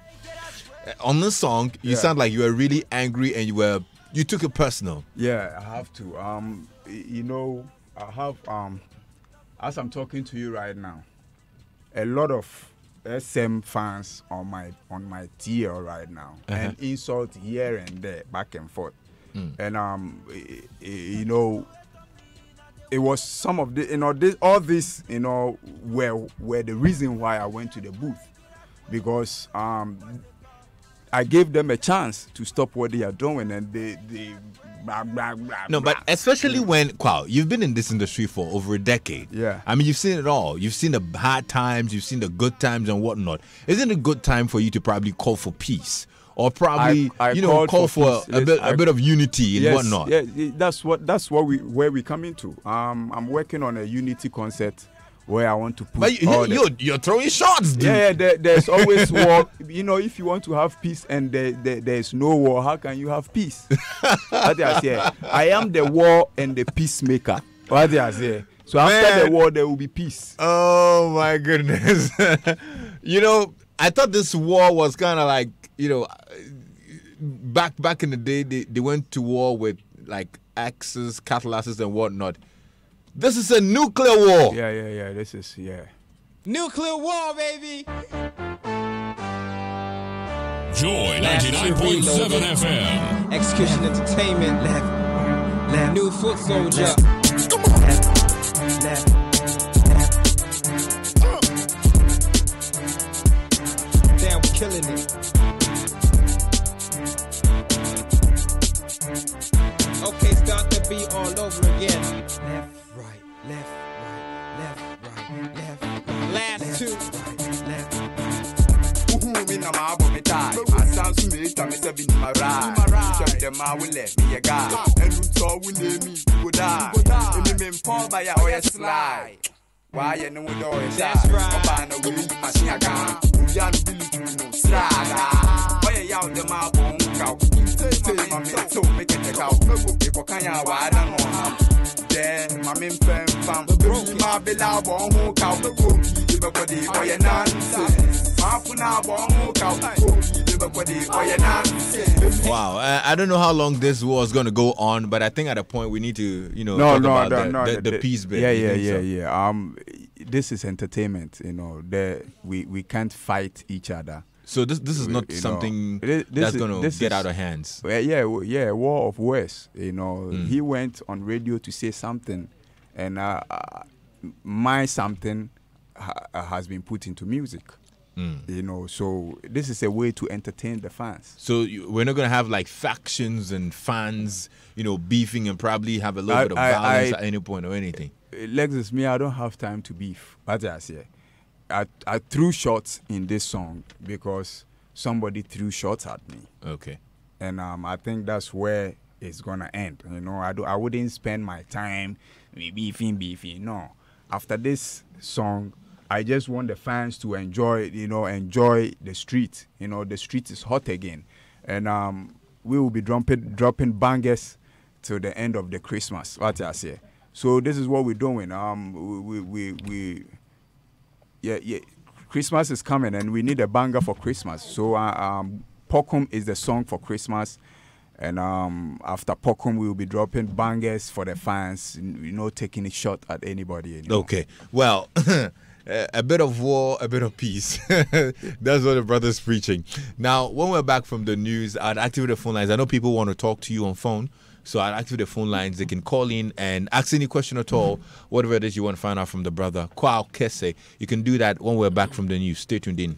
Speaker 4: on this song. You sound like you were really angry and you took it personal.
Speaker 7: Yeah, I have to. You know, I have as I'm talking to you right now, a lot of SM fans on my tier right now, and insult here and there, back and forth, and you know. It was some of the, you know, all this, you know, were the reason why I went to the booth, because I gave them a chance to stop what they are doing, and they blah, blah, blah,
Speaker 4: No,
Speaker 7: blah.
Speaker 4: but especially when, Kwao, you've been in this industry for over a decade.
Speaker 7: Yeah.
Speaker 4: I mean, you've seen it all. You've seen the hard times, you've seen the good times and whatnot. Isn't it a good time for you to probably call for peace? Or probably,
Speaker 7: I
Speaker 4: call
Speaker 7: called
Speaker 4: for
Speaker 7: peace.
Speaker 4: a bit of unity and
Speaker 7: Yes,
Speaker 4: whatnot.
Speaker 7: Yeah, that's where we come into. I'm working on a unity concert where I want to put.
Speaker 4: But you're throwing shots, dude.
Speaker 7: Yeah, there's always war. If you want to have peace and there's no war, how can you have peace? What I say, I am the war and the peacemaker. What I say. So after the war, there will be peace.
Speaker 4: Oh my goodness. I thought this war was kind of like, back in the day, they went to war with like axes, cutlasses, and whatnot. This is a nuclear war.
Speaker 7: Yeah. This is
Speaker 2: Nuclear war, baby.
Speaker 9: Joy 99.7 FM.
Speaker 2: Execution Entertainment. Left. New foot soldier.
Speaker 8: Left.
Speaker 2: Damn, we're killing it. Okay, start the beat all over again.
Speaker 8: Left, right, left, right, left, right, left, right.
Speaker 2: Last two.
Speaker 8: Left.
Speaker 10: Me na ma bo me die. I sound to me, tell me say be my ride. Show them I will let me a guy. And you talk with me, go die. And me fall by a oil slide. Why you know the oil slide?
Speaker 2: That's right.
Speaker 10: I'm a willing machine again. We are really to no slide. Why you out the ma bo cow? Say my me so make it out. People can ya why I don't know. Then my men fam. My bella bo who cow. Everybody boy and nonsense.
Speaker 4: Wow, I don't know how long this war is going to go on, but I think at a point we need to, talk about the peace bit.
Speaker 7: Yeah. This is entertainment, we can't fight each other.
Speaker 4: So this is not something that's going to get out of hands.
Speaker 7: War of words. He went on radio to say something, and my something has been put into music. So this is a way to entertain the fans.
Speaker 4: So we're not going to have like factions and fans, beefing and probably have a little bit of violence at any point or anything.
Speaker 7: Lexus, me, I don't have time to beef. But I say, I threw shots in this song because somebody threw shots at me.
Speaker 4: Okay.
Speaker 7: And I think that's where it's gonna end. I wouldn't spend my time beefing. No. After this song, I just want the fans to enjoy the street. The street is hot again. And we will be dropping bangers till the end of the Christmas. What I say. So this is what we're doing. Christmas is coming and we need a banger for Christmas. So Pokum is the song for Christmas. And after Pokum, we will be dropping bangers for the fans, taking a shot at anybody anymore.
Speaker 4: Okay. Well, a bit of war, a bit of peace. That's what the brother's preaching. Now, when we're back from the news, I'd activate the phone lines. I know people want to talk to you on phone, so I'd activate the phone lines. They can call in and ask any question at all, whatever it is you want to find out from the brother. Kwao Kese. You can do that when we're back from the news. Stay tuned in.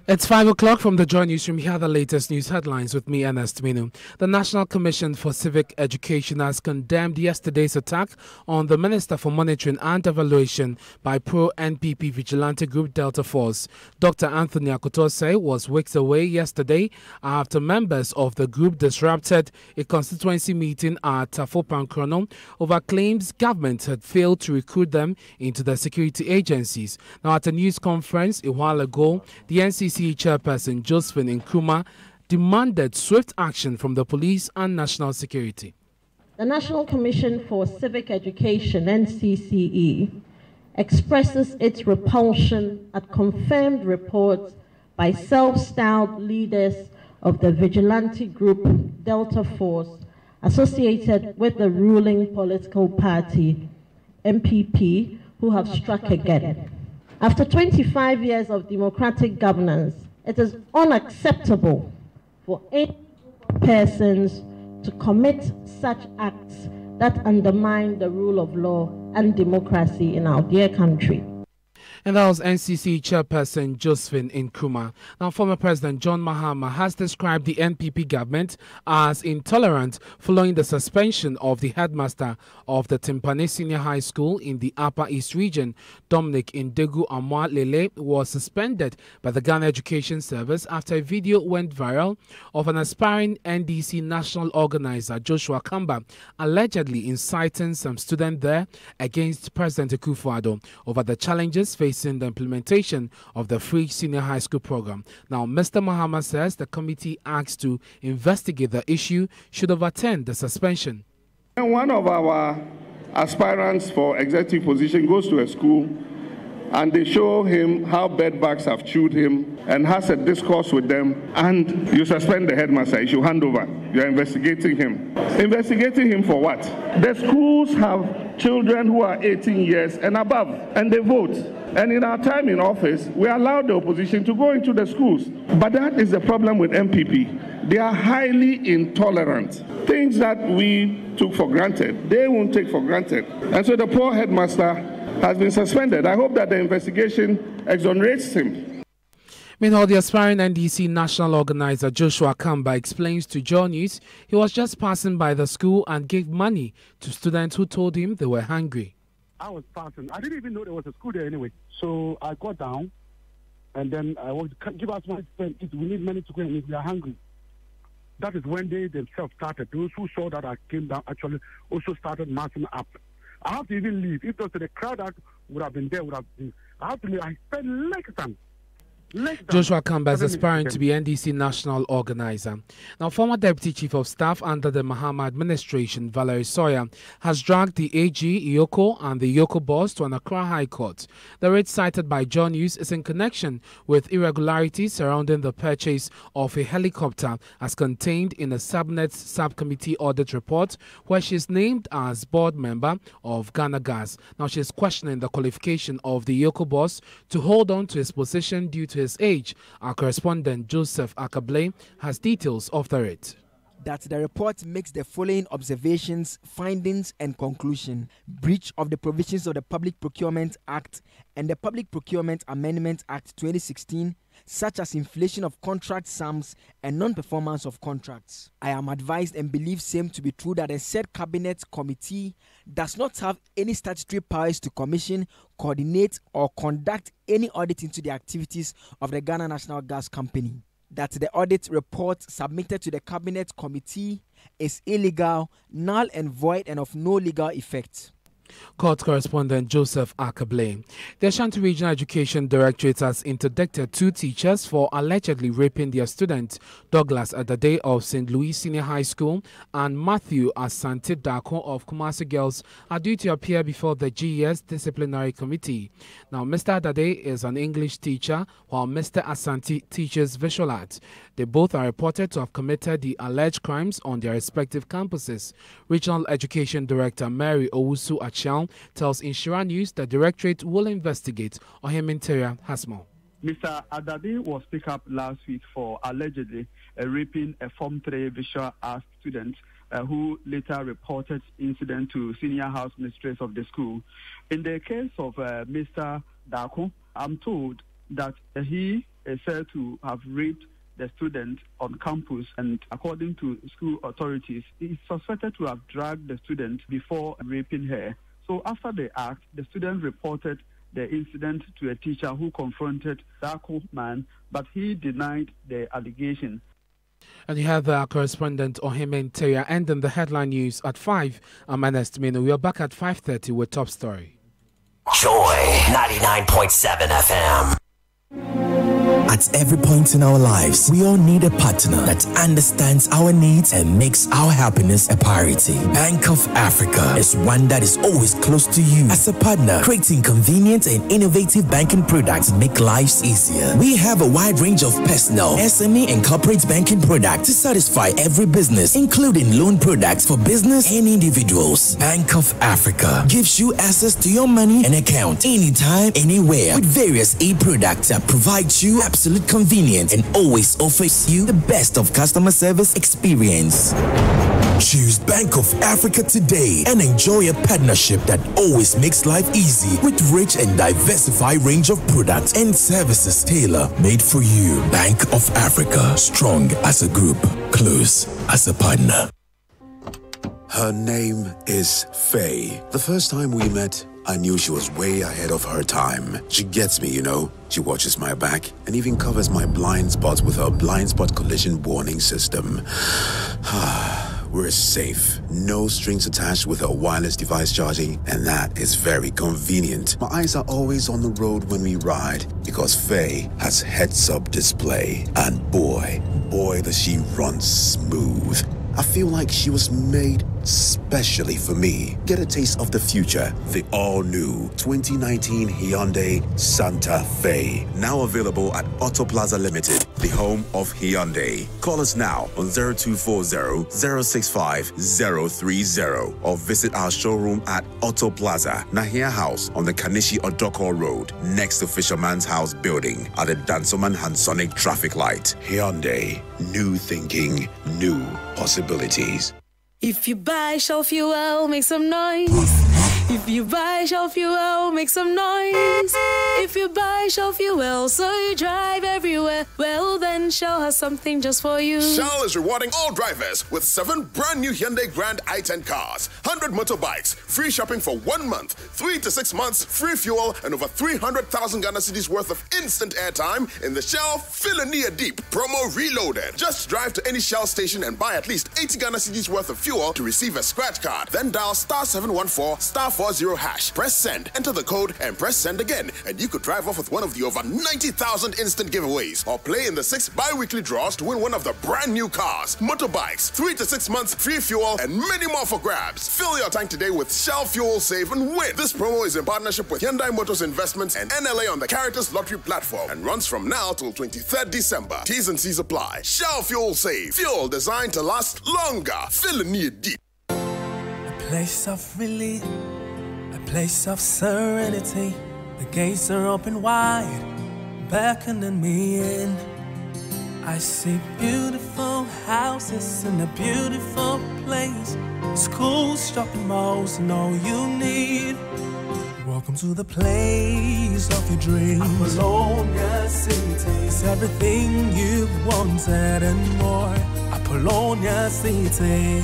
Speaker 11: It's 5 o'clock from the Joy Newsroom. Here are the latest news headlines with me, Ernest Minu. The National Commission for Civic Education has condemned yesterday's attack on the Minister for Monitoring and Evaluation by pro-NPP vigilante group Delta Force. Dr. Anthony Akotose was weeks away yesterday after members of the group disrupted a constituency meeting at Tafopankrono over claims government had failed to recruit them into the security agencies. Now, at a news conference a while ago, the NCC chairperson Josephine Nkrumah demanded swift action from the police and national security.
Speaker 12: The National Commission for Civic Education, NCCE, expresses its repulsion at confirmed reports by self-styled leaders of the vigilante group Delta Force associated with the ruling political party, MPP, who have struck again. After 25 years of democratic governance, it is unacceptable for any persons to commit such acts that undermine the rule of law and democracy in our dear country.
Speaker 11: And that was NCC Chairperson Josephine Nkrumah. Now, former President John Mahama has described the NPP government as intolerant following the suspension of the headmaster of the Timpani Senior High School in the Upper East Region. Dominic Indegu Amwa Lele was suspended by the Ghana Education Service after a video went viral of an aspiring NDC national organizer, Joshua Kamba, allegedly inciting some students there against President Akufo-Addo over the challenges facing the implementation of the free senior high school program. Now, Mr. Mahama says the committee asked to investigate the issue should overturn the suspension.
Speaker 13: And one of our aspirants for executive position goes to a school and they show him how bedbugs have chewed him and has a discourse with them, and you suspend the headmaster, you should hand over. You're investigating him. Investigating him for what? The schools have children who are 18 years and above, and they vote. And in our time in office, we allowed the opposition to go into the schools. But that is the problem with MPP. They are highly intolerant. Things that we took for granted, they won't take for granted. And so the poor headmaster has been suspended. I hope that the investigation exonerates him.
Speaker 11: Meanwhile, the aspiring NDC national organizer Joshua Kamba explains to Joy News he was just passing by the school and gave money to students who told him they were hungry.
Speaker 14: I was passing. I didn't even know there was a school there anyway. So I got down and then I wanted to give us money to eat. We need money to go and eat. We are hungry. That is when they themselves started. Those who saw that I came down actually also started marching up. I have to even leave. If it was the crowd that would have been there, I have to leave. I spent less time.
Speaker 11: Joshua Kamba is aspiring to be NDC national organizer. Now, former Deputy Chief of Staff under the Mahama administration, Valerie Sawyer, has dragged the AG, Yoko, and the Yoko boss to an Accra High Court. The raid cited by John News is in connection with irregularities surrounding the purchase of a helicopter as contained in a subnet subcommittee audit report where she is named as board member of Ghana Gas. Now, she is questioning the qualification of the Yoko boss to hold on to his position due to his age. Our correspondent Joseph Akablay has details of the raid.
Speaker 15: That the report makes the following observations, findings and conclusion. Breach of the provisions of the Public Procurement Act and the Public Procurement Amendment Act 2016, such as inflation of contract sums and non-performance of contracts. I am advised and believe same to be true that the said cabinet committee does not have any statutory powers to commission, coordinate or conduct any audit into the activities of the Ghana National Gas Company. That the audit report submitted to the cabinet committee is illegal, null and void and of no legal effect.
Speaker 11: Court correspondent Joseph Akablay. The Ashanti Regional Education Directorate has interdicted 2 teachers for allegedly raping their student, Douglas Adade of St. Louis Senior High School and Matthew Asante Dako of Kumasi Girls are due to appear before the GES Disciplinary Committee. Now, Mr. Adade is an English teacher while Mr. Asante teaches visual arts. They both are reported to have committed the alleged crimes on their respective campuses. Regional Education Director Mary Owusu Achiang tells Inshira News the Directorate will investigate. Oheminteria has more.
Speaker 16: Mr. Adade was picked up last week for allegedly raping a Form 3 visual arts student who later reported incident to senior house mistress of the school. In the case of Mr. Dako, I'm told that he is said to have raped the student on campus, and according to school authorities, he is suspected to have dragged the student before raping her. So after the act, the student reported the incident to a teacher who confronted Dako man, but he denied the allegation.
Speaker 11: And you have our correspondent Oheminteria ending the headline news at 5. I'm Ernest Mino. We are back at 5:30 with Top Story.
Speaker 17: Joy 99.7 FM.
Speaker 6: At every point in our lives, we all need a partner that understands our needs and makes our happiness a priority. Bank of Africa is one that is always close to you. As a partner, creating convenient and innovative banking products make lives easier. We have a wide range of personal, SME and corporate banking products to satisfy every business, including loan products for business and individuals. Bank of Africa gives you access to your money and account anytime, anywhere with various e-products that provide you absolute convenience and always offers you the best of customer service experience. Choose Bank of Africa today and enjoy a partnership that always makes life easy with rich and diversified range of products and services tailor-made for you. Bank of Africa, strong as a group, close as a partner.
Speaker 18: Her name is Faye. The first time we met, I knew she was way ahead of her time. She gets me, you know. She watches my back and even covers my blind spots with her blind spot collision warning system. We're safe. No strings attached with her wireless device charging, and that is very convenient. My eyes are always on the road when we ride because Faye has heads-up display. And boy, does she run smooth. I feel like she was made specially for me. Get a taste of the future. The all-new 2019 Hyundai Santa Fe. Now available at Auto Plaza Limited, the home of Hyundai. Call us now on 0240-065-030 or visit our showroom at Auto Plaza, Nahia House on the Kanishi Odoko Road, next to Fisherman's House building at the Dansoman Hansonic traffic light. Hyundai. New thinking, new possibilities.
Speaker 19: If you buy Shell Fuel, make some noise. If you buy Shell Fuel, make some noise. If you buy Shell Fuel, so you drive everywhere, well then Shell has something just for you.
Speaker 20: Shell is rewarding all drivers with 7 brand new Hyundai Grand i10 cars, 100 motorbikes, free shopping for 1 month, 3 to 6 months, free fuel, and over 300,000 Ghana cedis worth of instant airtime in the Shell Fill a Near Deep promo reloaded. Just drive to any Shell station and buy at least 80 Ghana cedis worth of fuel to receive a scratch card. Then dial *714 *40 hash. Press send, enter the code, and press send again, and you could drive off with one of the over 90,000 instant giveaways, or play in the 6 bi-weekly draws to win one of the brand new cars, motorbikes, 3 to 6 months free fuel, and many more for grabs. Fill your tank today with Shell Fuel Save and win. This promo is in partnership with Hyundai Motors Investments and NLA on the Caritas Lottery platform and runs from now till 23rd December. T's and C's apply. Shell Fuel Save. Fuel designed to last longer. Fill a Near Deep.
Speaker 8: A place of relief, a place of serenity. The gates are open wide, beckoning me in. I see beautiful houses in a beautiful place. Schools, shopping malls, and all you need. Welcome to the place of your dreams. Apollonia City is everything you've wanted and more. Apollonia City.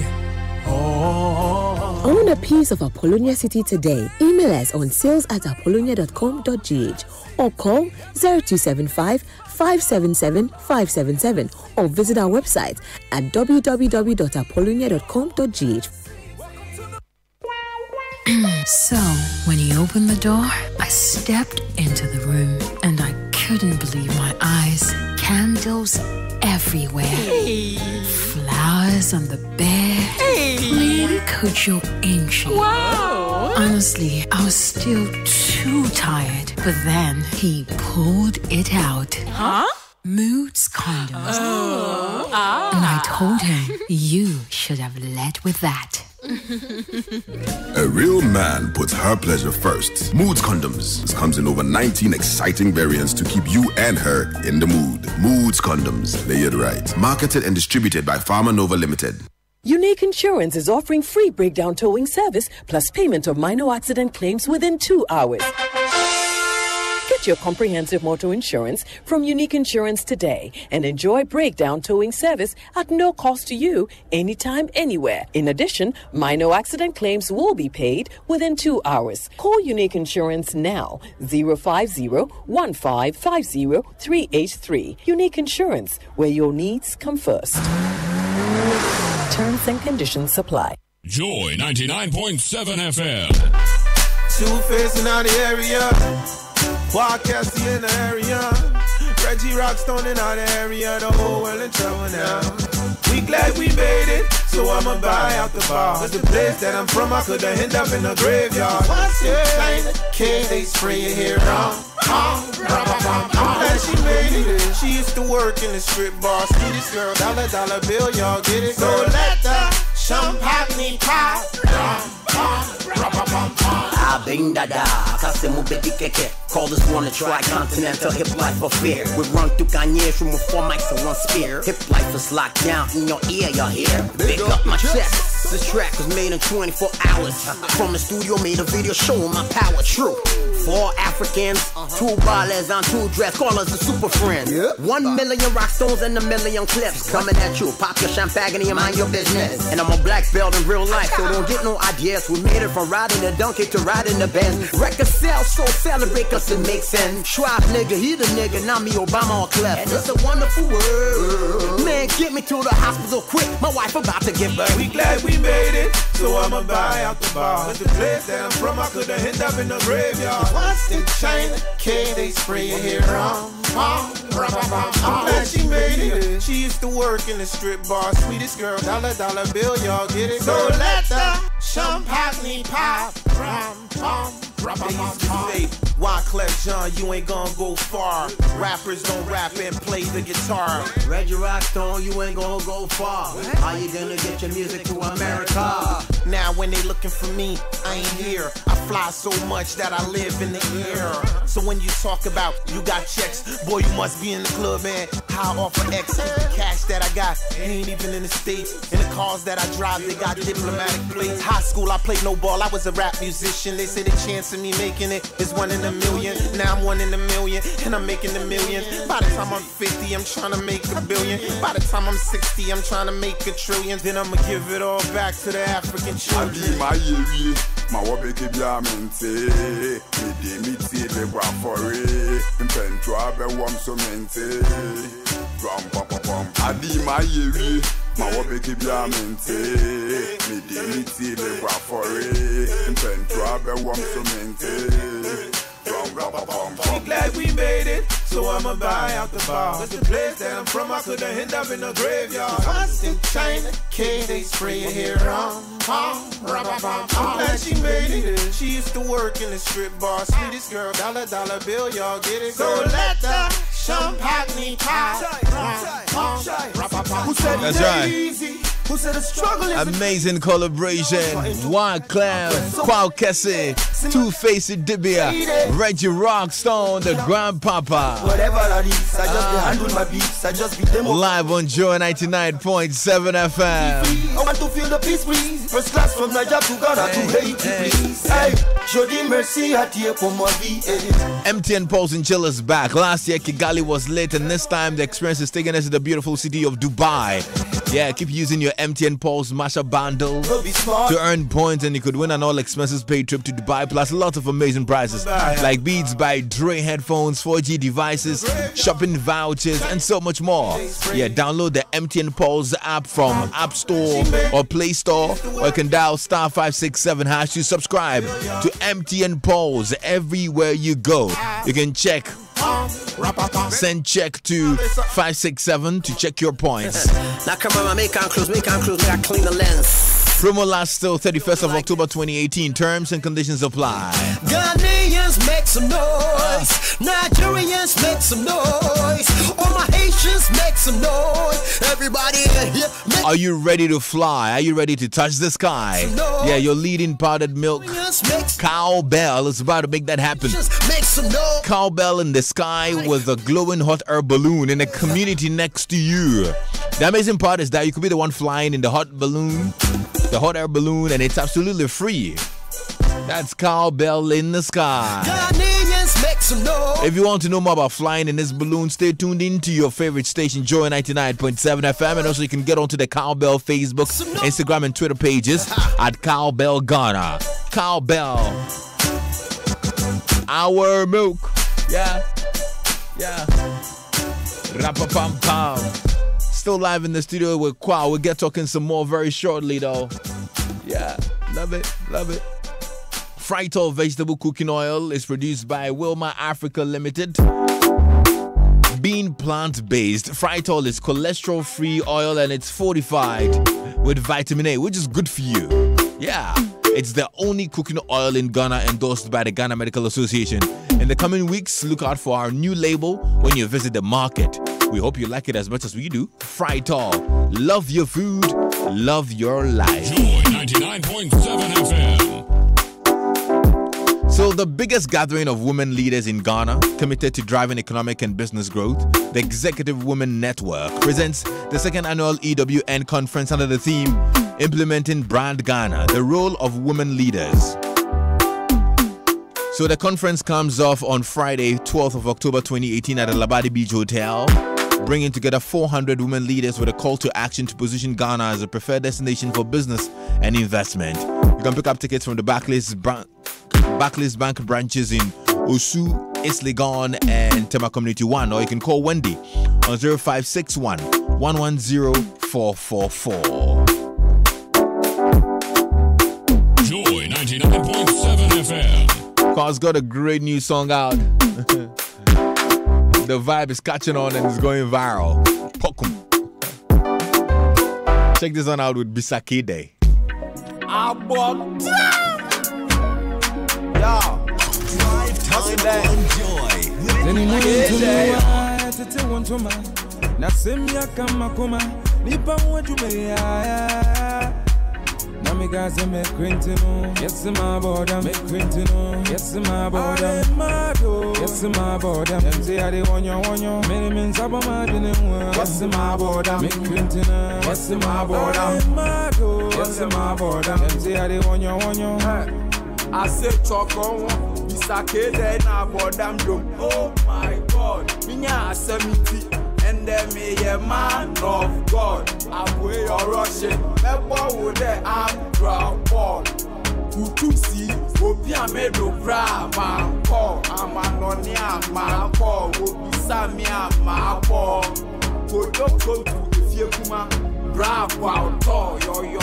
Speaker 21: Own a piece of Apollonia City today. Email us on sales@apollonia.com.gh or call 0275 577 577 or visit our website at www.apollonia.com.gh.
Speaker 22: So, when he opened the door, I stepped into the room and I couldn't believe my eyes. Candles everywhere.
Speaker 19: Hey.
Speaker 22: Flowers on the bed.
Speaker 19: Hey.
Speaker 22: Plain Kojo Inchi.
Speaker 19: Wow.
Speaker 22: Honestly, I was still too tired. But then he pulled it out.
Speaker 19: Huh?
Speaker 22: Moods condoms. And I told him, you should have led with that.
Speaker 5: A real man puts her pleasure first. Moods Condoms. This comes in over 19 exciting variants to keep you and her in the mood. Moods Condoms. Layered right. Marketed and distributed by Pharma Nova Limited.
Speaker 23: Unique Insurance is offering free breakdown towing service plus payment of minor accident claims within 2 hours. Get your comprehensive motor insurance from Unique Insurance today and enjoy breakdown towing service at no cost to you anytime, anywhere. In addition, minor accident claims will be paid within 2 hours. Call Unique Insurance now, 050-1550-383. Unique Insurance, where your needs come first. Terms and conditions apply.
Speaker 9: Joy 99.7 FM.
Speaker 24: Two-Face in the area. Podcast in the area. Reggie Rockstone in the area. The whole world in trouble now. We glad we made it, so I'ma buy out the bar. But the place that I'm from, I could've ended up in the graveyard. What's in China? Kids, they spray your hair on. I'm glad she made it. She used to work in the strip bar. See this girl, dollar bill, y'all get it? So let the champagne pop. I've been
Speaker 17: ring dada. Kasemu bedi keke. Call this one a tri-continental hip life affair. We run through Kanye from with 4 mics and 1 spear. Hip life is locked down in your ear, y'all hear? Big up my chest. This track was made in 24 hours. From the studio, made a video showing my power. True. 4 Africans, 2 ballers on 2 dress. Call us the super friends. 1 million rock stones and 1 million clips coming at you. Pop your champagne and mind your business. And I'm a black belt in real life, so don't get no ideas. We made it from riding the donkey to riding the Benz. Record sales, so celebrate cause it makes sense. Schwab nigga, he the nigga, not me Obama or Clef. And it's a wonderful world. Man, get me to the hospital quick. My wife about to give birth.
Speaker 24: We glad we made it, so I'ma buy out the bar. But the place that I'm from, I could've ended up in the graveyard. Once in China, K, they spray your hair on. I'm glad she made it. She used to work in the strip bar. Sweetest girl, dollar bill, y'all get it. So let the champagne pop. They used to say, Wyclef Jean, you ain't gonna go far. Rappers don't rap and play the guitar.
Speaker 17: Reggie Rockstone, you ain't gonna go far. How you gonna get your music to America?
Speaker 24: Now when they looking for me, I ain't here. I fly so much that I live in the air. So when you talk about you got checks, boy, you must be in the club, man. High off of X. The cash that I got ain't even in the States. In the cars that I drive, they got diplomatic plates. High school, I played no ball. I was a rap musician. They say the chance of me making it is 1 in a million. Now I'm 1 in a million, and I'm making a million. By the time I'm 50, I'm trying to make $1 billion. By the time I'm 60, I'm trying to make $1 trillion. Then I'ma give it all back to the African children.
Speaker 5: Ma wabeke bia mente, me de mi ti le bra fore, mpento abe wam so mente, ram pam pam pam. Adi ma yewi, ma wabeke bia mente, me de mi ti le bra fore, mpento abe wam so mente.
Speaker 24: We glad we made it, so I'ma buy out the bar. But the place that I'm from, I could've ended up in the graveyard. Once in China, K, they spray your hair on. I'm glad she made it. She used to work in the strip bar. Sweetest girl, dollar bill, y'all get it. So let the champagne pop.
Speaker 4: Who said that's right.
Speaker 24: Who said the struggle is
Speaker 4: amazing collaboration. Wyclef, Kwakese, Two-Faced Dibia, Reggie Rockstone, the Grandpapa.
Speaker 8: Whatever that is, I just handle my beats. I just beat them up.
Speaker 4: Live on Joy 99.7 FM.
Speaker 8: I want to feel the peace breeze. First class from Nigeria to Ghana to Haiti, please. Hey, Jody Mercy at here for my
Speaker 4: MTN Pulse and Chill is back. Last year Kigali was lit, and this time the experience is taking us to the beautiful city of Dubai. Yeah, keep using your MTN Pulse Masha bundle to earn points, and you could win an all expenses paid trip to Dubai, plus lots of amazing prizes like Beats by Dre headphones, 4G devices, shopping vouchers, and so much more. Yeah, download the MTN Pulse app from App Store or Play Store, or you can dial *567# to subscribe to MTN Pulse everywhere you go. You can check. Send check to 567 to check your points.
Speaker 17: Now come on, make on close, make I clean the lens.
Speaker 4: Promo lasts till 31st of October 2018. Terms and conditions apply.
Speaker 8: Ghanaians make some noise. Nigerians make some noise. All my Haitians make some noise. Everybody here.
Speaker 4: Are you ready to fly? Are you ready to touch the sky? Yeah, your leading powdered milk Cowbell is about to make that happen. Cowbell in the sky with a glowing hot air balloon in a community next to you. The amazing part is that you could be the one flying in the hot air balloon, and it's absolutely free. That's Cowbell in the sky. If you want to know more about flying in this balloon, stay tuned into your favorite station, Joy 99.7 FM, and also you can get onto the Cowbell Facebook, Instagram, and Twitter pages at Cowbell Ghana. Cowbell, our milk. Yeah. Rapa-pam-pam. Still live in the studio with Kwa. We'll get talking some more very shortly, though. Yeah, love it. Frytol vegetable cooking oil is produced by Wilma Africa Limited. Being plant-based, Frytol is cholesterol-free oil, and it's fortified with vitamin A, which is good for you. Yeah, it's the only cooking oil in Ghana endorsed by the Ghana Medical Association. In the coming weeks, look out for our new label when you visit the market. We hope you like it as much as we do. Frytol. Love your food. Love your life.
Speaker 9: Joy 99.7 FM.
Speaker 4: the biggest gathering of women leaders in Ghana committed to driving economic and business growth, the Executive Women Network presents the second annual EWN conference under the theme Implementing Brand Ghana, the Role of Women Leaders. So the conference comes off on Friday, 12th of October 2018 at the Labadi Beach Hotel, bringing together 400 women leaders with a call to action to position Ghana as a preferred destination for business and investment. You can pick up tickets from the Barclays Bank branches in Osu, East Legon, and Tema Community 1, or you can call Wendy on 0561 110 444.
Speaker 9: Joy 99.7 FM.
Speaker 4: Car's got a great new song out. The vibe is catching on and it's going viral. Pokum. Check this one out with Bisaki Day.
Speaker 1: Namigaze me Quintino, yes my border, me Quintino, yes my border, yes my border. Them say I dey want you, many men sabo my dinner. Yes my border, me Quintino, yes my border, yes my border. Them say I dey want you.
Speaker 2: I say choko, Bisake dey na border drum. Oh my God, minya asemiti. And then me a man of God. I'm way or Russian. Remember who they am ground ball. Who to see? Obi a made no bra man call. I'm a nonia man call. Obi Sami a man call. Go don't go to the Fiekuma. Bra wow to yo.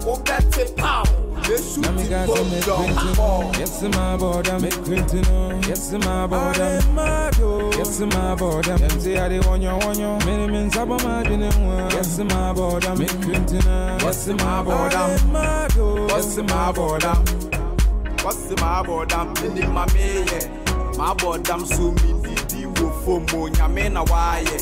Speaker 2: Oh that's power.
Speaker 1: Namigaze me Quintino, yes my border, me Quintino, yes my border, yes my border. Them say I dey want you, many men sabo my dinner. Yes my border, me Quintino, yes my border,
Speaker 2: what's my border? What's my border? Mini mame, my border so me didi wo fomo nyame na waye.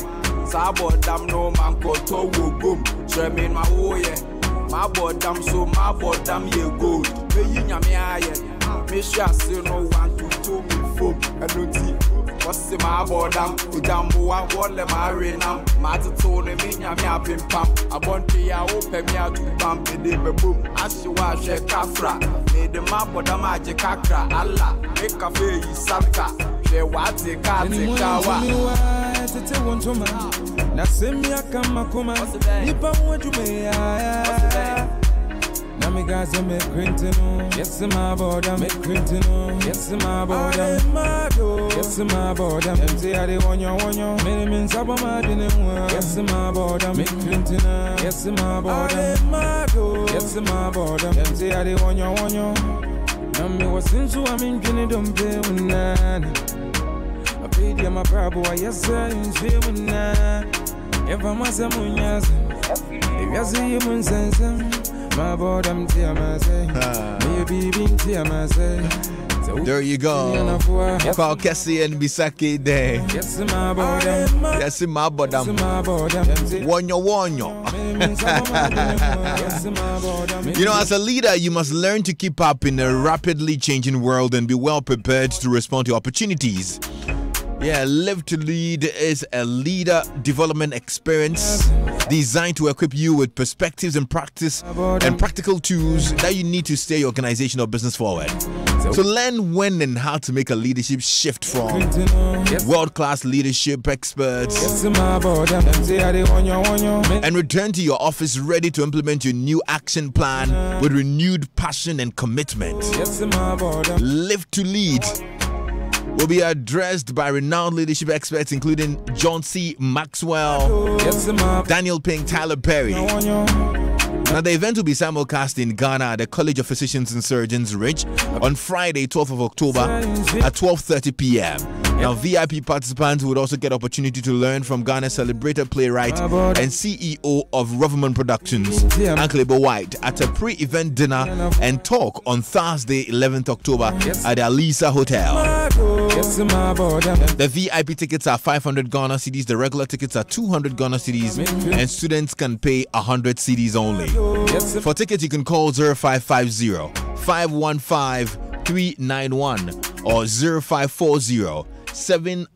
Speaker 2: Sa border no man koto wo gum, treme na woye. My bottom so my bottom ye good. Me nyame aye. Me sha say no want to do me foam. Enuti. What's my bottom? Ujambo wa wole my renam. My to me nyame apim pam. Abonte ya open me out to pam me de boom. Ashiwa she kafra. Me de my bottom aje kakra. Allah. Make a fe isaka. She wate ka te kawa.
Speaker 1: Na semia kama kuma nipa mwetu meya Namigaze me Quintino, yes my border, me Quintino, yes my border, yes my border. Them say I dey want you, many men sabo my dinner. Yes my border, me Quintino, yes my border, yes my border. Them say I dey want you. Nami wasinsu amingini dompe unana. I paid you my brabo, yes sir, in Shimuna. If I'm a Samunyas, if you see him in Sensum, my bottom tear myself, maybe being tear myself.
Speaker 4: There you go. Call Cassie and Bisaki Day.
Speaker 1: Yes, my bottom.
Speaker 4: Yes, my bottom. Wanyo. You know, as a leader, you must learn to keep up in a rapidly changing world and be well prepared to respond to opportunities. Yeah, Live to Lead is a leader development experience designed to equip you with perspectives and practical tools that you need to steer your organization or business forward. So learn when and how to make a leadership shift from world-class leadership experts and return to your office ready to implement your new action plan with renewed passion and commitment. Live to Lead will be addressed by renowned leadership experts including John C. Maxwell, Daniel Pink, Tyler Perry. Now, the event will be simulcast in Ghana at the College of Physicians and Surgeons, Ridge, on Friday, 12th of October at 12:30 p.m. Now, VIP participants would also get opportunity to learn from Ghana's celebrated playwright and CEO of Roverman Productions, Anklebo White, at a pre-event dinner and talk on Thursday, 11th October at the Alisa Hotel.
Speaker 1: Yes, my border.
Speaker 4: The VIP tickets are 500 Ghana cedis. The regular tickets are 200 Ghana cedis. And students can pay 100 cedis only. For tickets, you can call 0550 515 391 or 0540 70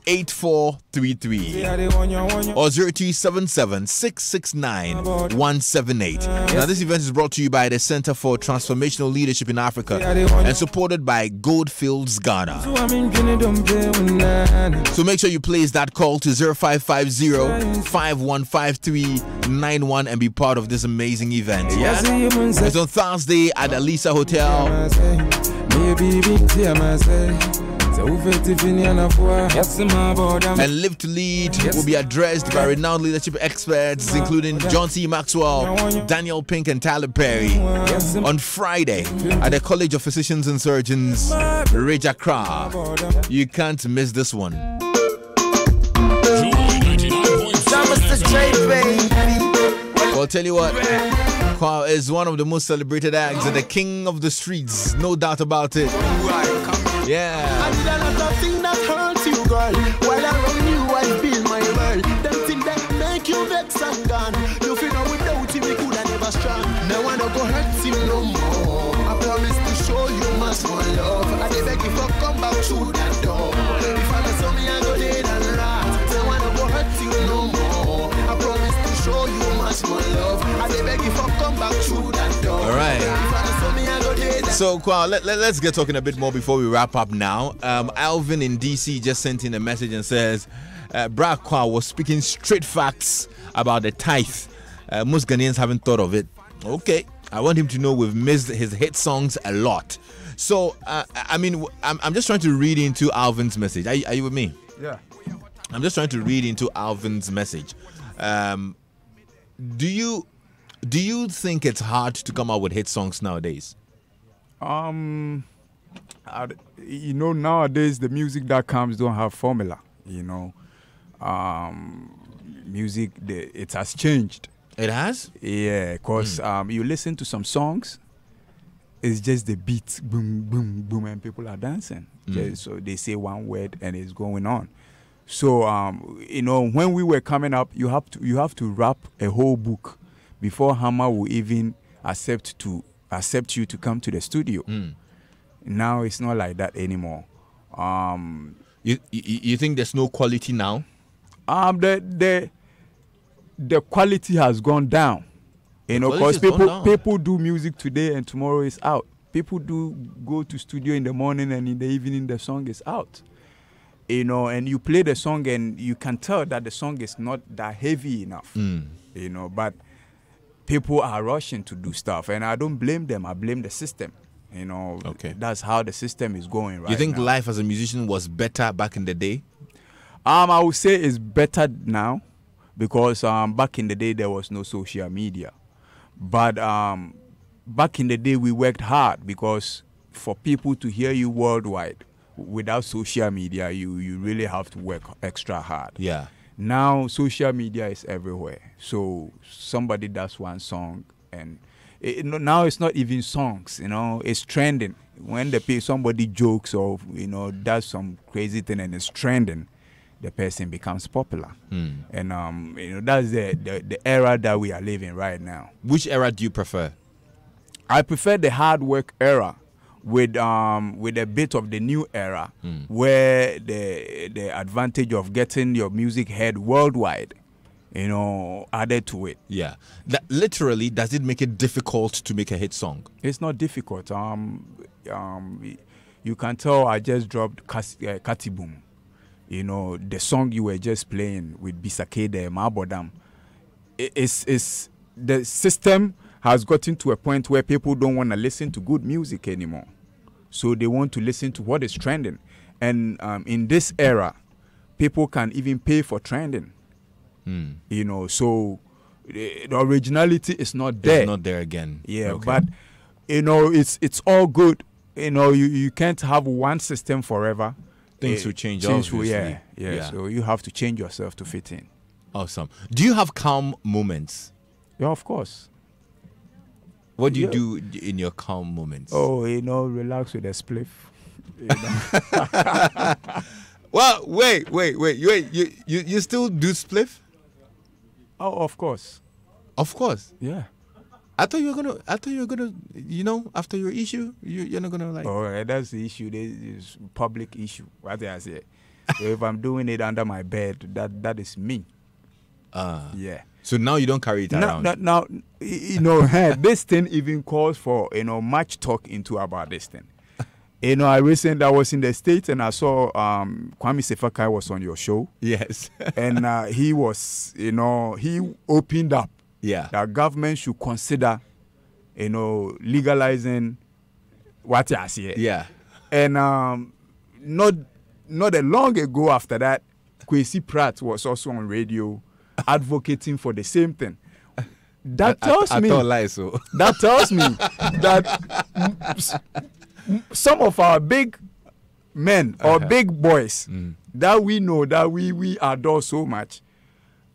Speaker 4: 8433 or 0277 669 178. Now, this event is brought to you by the Center for Transformational Leadership in Africa and supported by Goldfields Ghana. So make sure you place that call to 0550 515391 and be part of this amazing event. It's on Thursday at Alisa Hotel. And Live to Lead will be addressed by renowned leadership experts including John C. Maxwell, Daniel Pink and Tyler Perry on Friday at the College of Physicians and Surgeons, Ridge Accra. You can't miss this one. Well, tell you what, Kwao is one of the most celebrated acts and the king of the streets, no doubt about it. Yeah.
Speaker 3: I did a lot of things that hurt you, girl. While around you, I build my world. Them things that make you vex and gone. You feel no without him, we could have never strong. Now I don't go hurt him no more. I promise to show you much more love. I dey beg you for come back through that door. If I saw me, I go dead and rat. Now I don't go hurt you no more. I promise to show you much more love. I dey beg you for come back through that door.
Speaker 4: All right.
Speaker 3: If I saw me, I go dead.
Speaker 4: So, Kwao, let's get talking a bit more before we wrap up now. Alvin in DC just sent in a message and says, Bra Kwao was speaking straight facts about the tithe. Most Ghanaians haven't thought of it. Okay, I want him to know we've missed his hit songs a lot. So, I'm just trying to read into Alvin's message. Are you with me?
Speaker 2: Yeah.
Speaker 4: I'm just trying to read into Alvin's message. Do you think it's hard to come out with hit songs nowadays?
Speaker 2: Nowadays the music that comes don't have formula. Music it has changed.
Speaker 4: It has?
Speaker 2: Yeah, because you listen to some songs, it's just the beat, boom, boom, boom, and people are dancing. So they say one word and it's going on. So when we were coming up, you have to rap a whole book before Hammer will even accept you to come to the studio. Now it's not like that anymore.
Speaker 4: You think there's no quality now?
Speaker 2: The quality has gone down. Because people do music today and tomorrow is out. People do go to studio in the morning and in the evening the song is out. And you play the song and you can tell that the song is not that heavy enough. But people are rushing to do stuff, and I don't blame them. I blame the system. Okay. That's how the system is going right now.
Speaker 4: You think life as a musician was better back in the day?
Speaker 2: I would say it's better now because back in the day there was no social media. But back in the day we worked hard because for people to hear you worldwide, without social media, you really have to work extra hard.
Speaker 4: Yeah.
Speaker 2: Now social media is everywhere. So somebody does one song and now it's not even songs, it's trending. When somebody jokes or does some crazy thing and it's trending, the person becomes popular. And that's the era that we are living right now.
Speaker 4: Which era do you prefer?
Speaker 2: I prefer the hard work era with a bit of the new era where the advantage of getting your music heard worldwide added to it.
Speaker 4: Yeah. Literally, does it make it difficult to make a hit song?
Speaker 2: It's not difficult. You can tell I just dropped Katibum. The song you were just playing with Bisakede, Mabodam. It's the system has gotten to a point where people don't want to listen to good music anymore. So they want to listen to what is trending. And in this era, people can even pay for trending. So the originality is not there.
Speaker 4: It's not there again.
Speaker 2: Yeah,
Speaker 4: okay.
Speaker 2: But it's all good. You can't have one system forever.
Speaker 4: Things will change, obviously.
Speaker 2: Yeah. So you have to change yourself to fit in.
Speaker 4: Awesome. Do you have calm moments?
Speaker 2: Yeah, of course.
Speaker 4: What do you do in your calm moments?
Speaker 2: Oh, relax with a spliff.
Speaker 7: You know?
Speaker 4: Well, wait. You still do spliff?
Speaker 7: Oh, of course.
Speaker 4: Of course.
Speaker 7: Yeah.
Speaker 4: I thought you were gonna, you know, after your issue, you're not gonna like.
Speaker 7: Oh, that's the issue. This is public issue. What I say. So if I'm doing it under my bed, that is me. Yeah.
Speaker 4: So now you don't carry it around.
Speaker 7: Now, you know, this thing even calls for, you know, much talk into about this thing. You know, I was in the States and I saw Kwame Sefakai was on your show.
Speaker 4: Yes.
Speaker 7: And he was, you know, he opened up.
Speaker 4: Yeah.
Speaker 7: That government should consider, you know, legalizing what you see.
Speaker 4: Yeah.
Speaker 7: And not a long ago after that, Kwesi Pratt was also on radio advocating for the same thing. That tells me that some of our big men or big boys that we know, that we adore so much,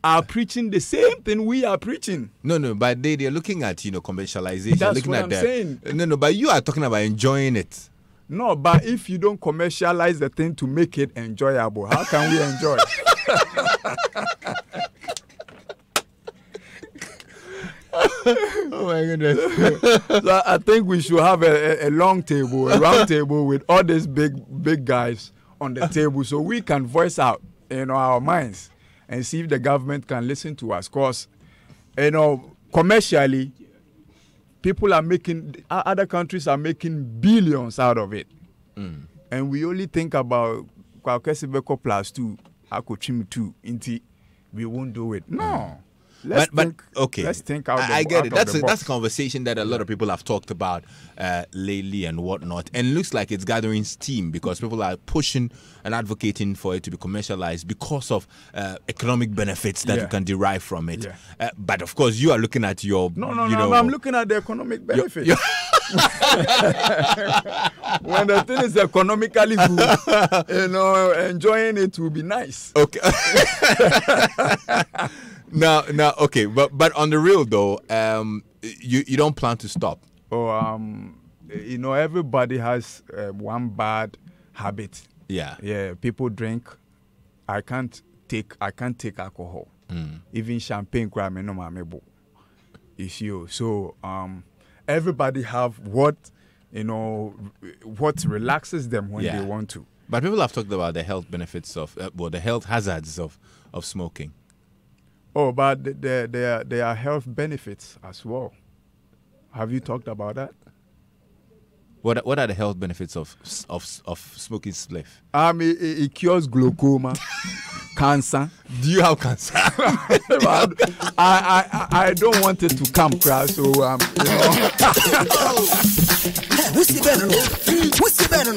Speaker 7: are preaching the same thing we are preaching.
Speaker 4: No, but they're looking at, you know, commercialization.
Speaker 7: That's
Speaker 4: looking
Speaker 7: what
Speaker 4: at
Speaker 7: I'm saying.
Speaker 4: No, but you are talking about enjoying it.
Speaker 7: No, but if you don't commercialize the thing to make it enjoyable, how can we enjoy it?
Speaker 4: Oh my goodness.
Speaker 7: So I think we should have a round table with all these big guys on the table so we can voice out, you know, our minds and see if the government can listen to us. Because, you know, commercially, people are making, other countries are making billions out of it. And we only think about Kwakesibeko plus 2, Akochim 2, Inti, we won't do it. No. Let's think out
Speaker 4: I get it. That's
Speaker 7: box.
Speaker 4: a conversation that a lot of people have talked about lately and whatnot. And it looks like it's gathering steam because people are pushing and advocating for it to be commercialized because of economic benefits that you can derive from it.
Speaker 7: Yeah.
Speaker 4: But of course, you are looking at your.
Speaker 7: No, I'm looking at the economic benefits. When the thing is economically good, you know, enjoying it will be nice.
Speaker 4: Okay. Now, okay, but on the real though, you don't plan to stop.
Speaker 7: Oh, you know, everybody has one bad habit.
Speaker 4: Yeah.
Speaker 7: People drink. I can't take alcohol. Even champagne, so everybody have what, you know, what relaxes them when they want to.
Speaker 4: But people have talked about the health benefits of, the health hazards of smoking.
Speaker 7: Oh, but there are health benefits as well. Have you talked about that?
Speaker 4: What are the health benefits of smoking spliff?
Speaker 7: It cures glaucoma, cancer.
Speaker 4: Do you have cancer?
Speaker 7: I don't want it to come, crash. So you know.
Speaker 10: What's the better? What's the better?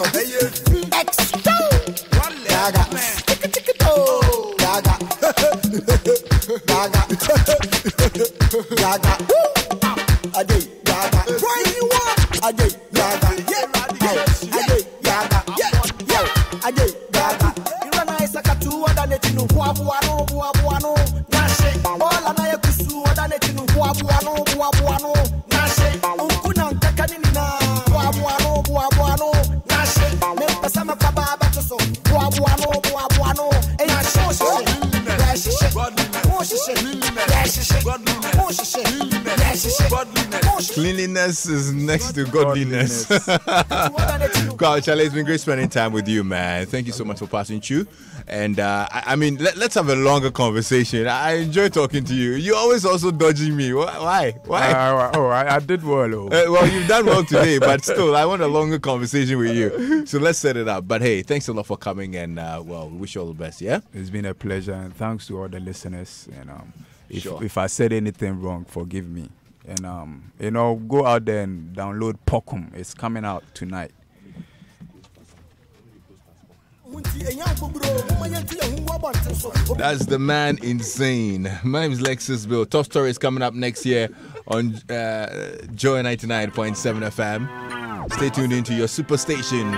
Speaker 4: Cleanliness is next to godliness. Wow, Charlie, it's been great spending time with you, man. Thank you so much for passing through. And I mean, let's have a longer conversation. I enjoy talking to you. You're always also dodging me. Why?
Speaker 7: I did well.
Speaker 4: Well, you've done well today, but still, I want a longer conversation with you. So let's set it up. But hey, thanks a lot for coming, and well, we wish you all the best. Yeah,
Speaker 7: it's been a pleasure, and thanks to all the listeners. And if I said anything wrong, forgive me. And you know, go out there and download Pokum. It's coming out tonight.
Speaker 4: That's the man insane. My name is Lexus Bill. Top Story is coming up next year on Joy 99.7 FM. Stay tuned into your super station.